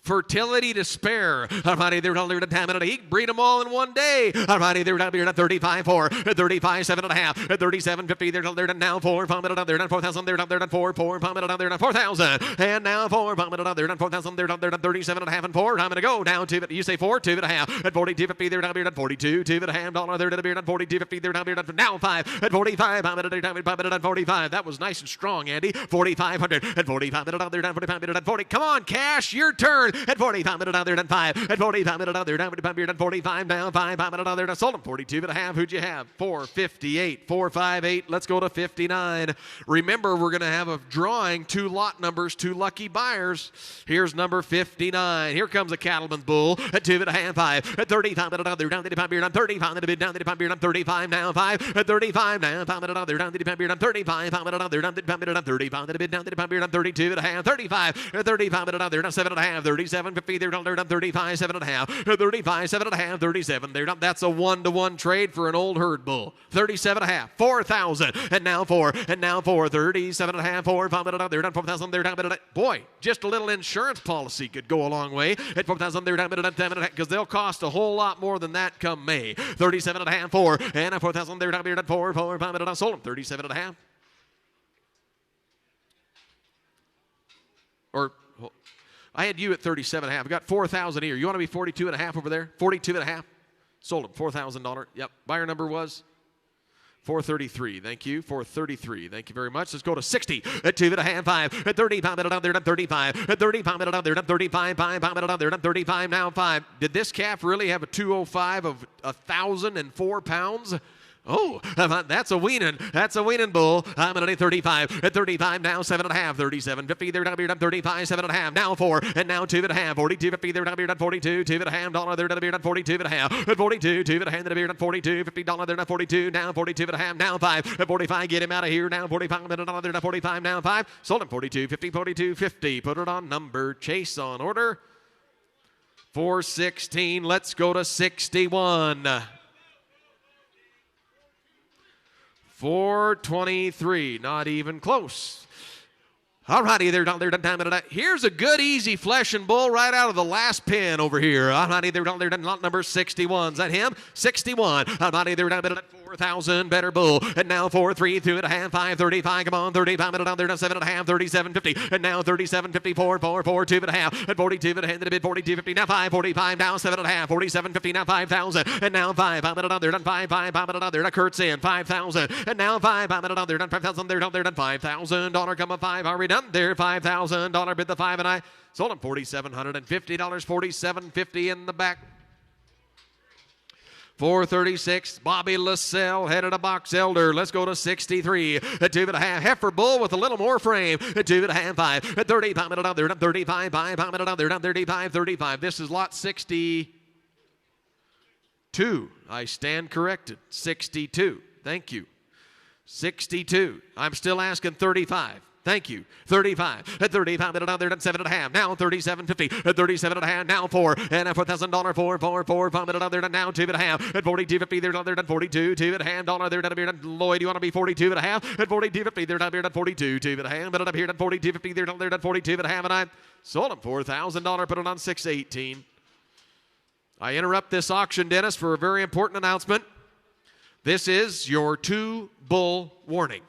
fertility to spare. Alrighty, they're down there to time and he breed them all in one day. Alrighty, they're down here at 35.4, at 35.7.5, at 37.50. They're down there to now 4, palm it down there to 4,000. They're down there to 4, palm it down there to 4,000, and now 4, palm it down there to 4,000. They're down there to 37.5 and 4. I'm gonna go down to it. You say 4, 2.5 at 42.50. They're down here at 42, $2.5. They're down here at 42.50. They're down here at now 5 at 45. I'm gonna down at 45. That was nice and strong, Andy. 4,500 at 45. Down there down 45 at 40. Come on, Cash, your turn at 45. Down there down 5 at 45. Down there down 45 now 5. Down there. Sold them 42.5. Who'd you have? 458. 458. Let's go to 59. Remember, we're gonna have a drawing, 2 lot numbers, 2 lucky buyers. Here's number 59. Here comes a cattleman's bull at 2.5, 5 at 35. Down there down 35 beard on 35. Down 35 now 5 at 35 now 5 down there down 35. Down there down 35. Down 32.5. 35 at 35 down there down 7.5. 37.50. They're down there down 35 7.5. 35 7.5. 37. They're down. That's a 1-to-1 trade for an old herd bull. 37.5. 4,000 and now 4 and now 4. 37.5. 4. Down there down 4,000. They're down. Boy, just a little insurance policy could go a long way. At 4,000. They're down 10.5 because they'll cost a whole lot more than that come May. 37.5. 4 and at 4,000. They're down 4. Sold them 37.5. Or I had you at 37.5. I got 4,000 here. You want to be 42.5 over there? 42.5. Sold him $4,000. Yep. Buyer number was 433. Thank you. 433. Thank you very much. Let's go to 60 at 2.5, 5 at 35. Down there at 35. At 35. Down there at 35. 5. Down there at 35. Now 5. Did this calf really have a 205 of 1,004 pounds? Oh, that's a weaning. That's a weaning bull. I'm at 35. At 35 now 7.5. 37.50. They're down here at 35. 7.5. Now 4 and now 2.5. 42.50. They're down here at 42. $2.5. They're down here at 42.5. At 42. $2.5. They're here at 42. $50. They're at 42. Now 42.5. Now 5. At 45. Get him out of here. Now 45. They're at 45. Now 5. Sold him 42.50. 42.50. Put it on number. Chase on order. 416. Let's go to 61. 423, not even close. All righty, they're down there. Here's a good, easy flesh and bull right out of the last pin over here. All righty, they're down there. Lot number 61. Is that him? 61. All righty, they're down at 4,000. Better bull. And now 4, 3, 2.5, 5, 35. Come on, 35. Down there, 7.5, 37.50. And now 37.50. 4, 2.5. At 42. At the bid 42.50. Now 5, 45. Now 7.5, 47.50. Now 5,000. And now 5. Down there, 5. Down there. Kurt's in 5,000. And now 5. Down there, 5,000. They're down there, $5,000. Come up 5. Already done. There, $5,000 bid the 5 and I sold him $4,750. $4,750 in the back. 436, Bobby LaSalle, headed a box elder. Let's go to 63. At 2.5, heifer bull with a little more frame. At 2.5, 5. At 35, down there, 35, 5, down there, 35, 35. This is lot 62. I stand corrected. 62. Thank you. 62. I'm still asking 35. Thank you. 35. At 35, down there at 7.5. Now 37.50. At 37.5. Now 4. And at $4,000. 4. Down there now 2.5. At 42.50. They're down there at 42. $2.5. They're down here at Lloyd. You want to be 42.5? At 42.50. They're down here at 42. $2.5. But up here at 42.50. They're down there at 42.5. And I sold them $4,000. Put it on 618. I interrupt this auction, Dennis, for a very important announcement. This is your 2-bull warning.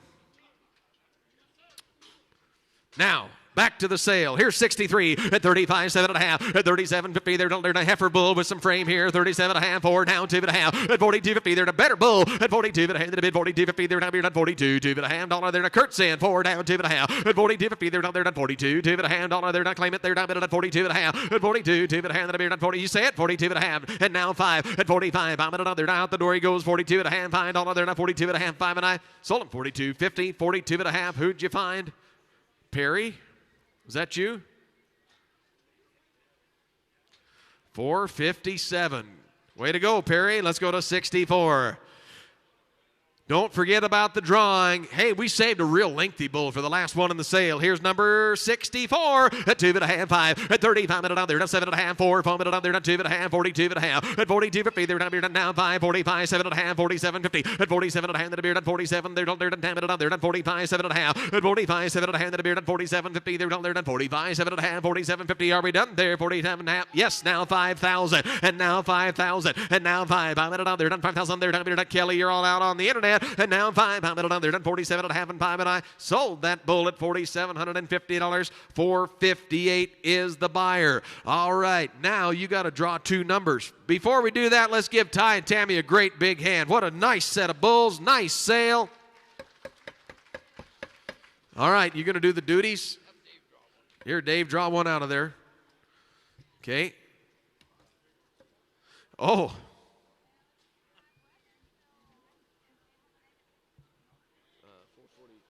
Now, back to the sale. Here's 63 at 35, 7.5. At 37.50, they're down there a heifer bull with some frame here. 37.5, 4, now 2.5. At 42.50, they're a better bull. At 42, but handed a bid 42.50, they're down here at 42. $2.5. They're a Kurt's in 4, down 2.5. At 42.50, they're down there at 42. $2.5. They're not claim it. They're down at 42.5. At 42, $2.5. They're at 40. You say it, 42.5. And now 5 at 45. I'm at they're down out the door. He goes 42.5. $5. They're not 42.5. 5 and I sold him 42.50. 42.5. Who'd you find? Perry, was that you? 457. Way to go, Perry. Let's go to 64. Don't forget about the drawing. Hey, we saved a real lengthy bull for the last one in the sale. Here's number 64 at 2.5, 5 at 35 minute on there, 7.5, 4 minute on there, 2.5, 42.5 at 42.50. They're down here now 5, 45, 7.5, 47.50 at 47.5. The beard at 47. They're down there 10 minute on there, 45, 7.5 at 45, 7.5. The beard at 47.50. They're down there 45, 7.5, 47.50. Are we done there? 47.5. Yes, now 5,000 and now 5,000 and now 5 minute on there, done 5,000 there, down here. Kelly, you're all out on the internet. And now 5 minute on there, done 47.5 and 5, and I sold that bull at $4,750. $458 is the buyer. All right, now you got to draw two numbers. Before we do that, let's give Ty and Tammy a great big hand. What a nice set of bulls, nice sale. All right, you're going to do the duties. Here, Dave, draw one out of there. Okay. Oh.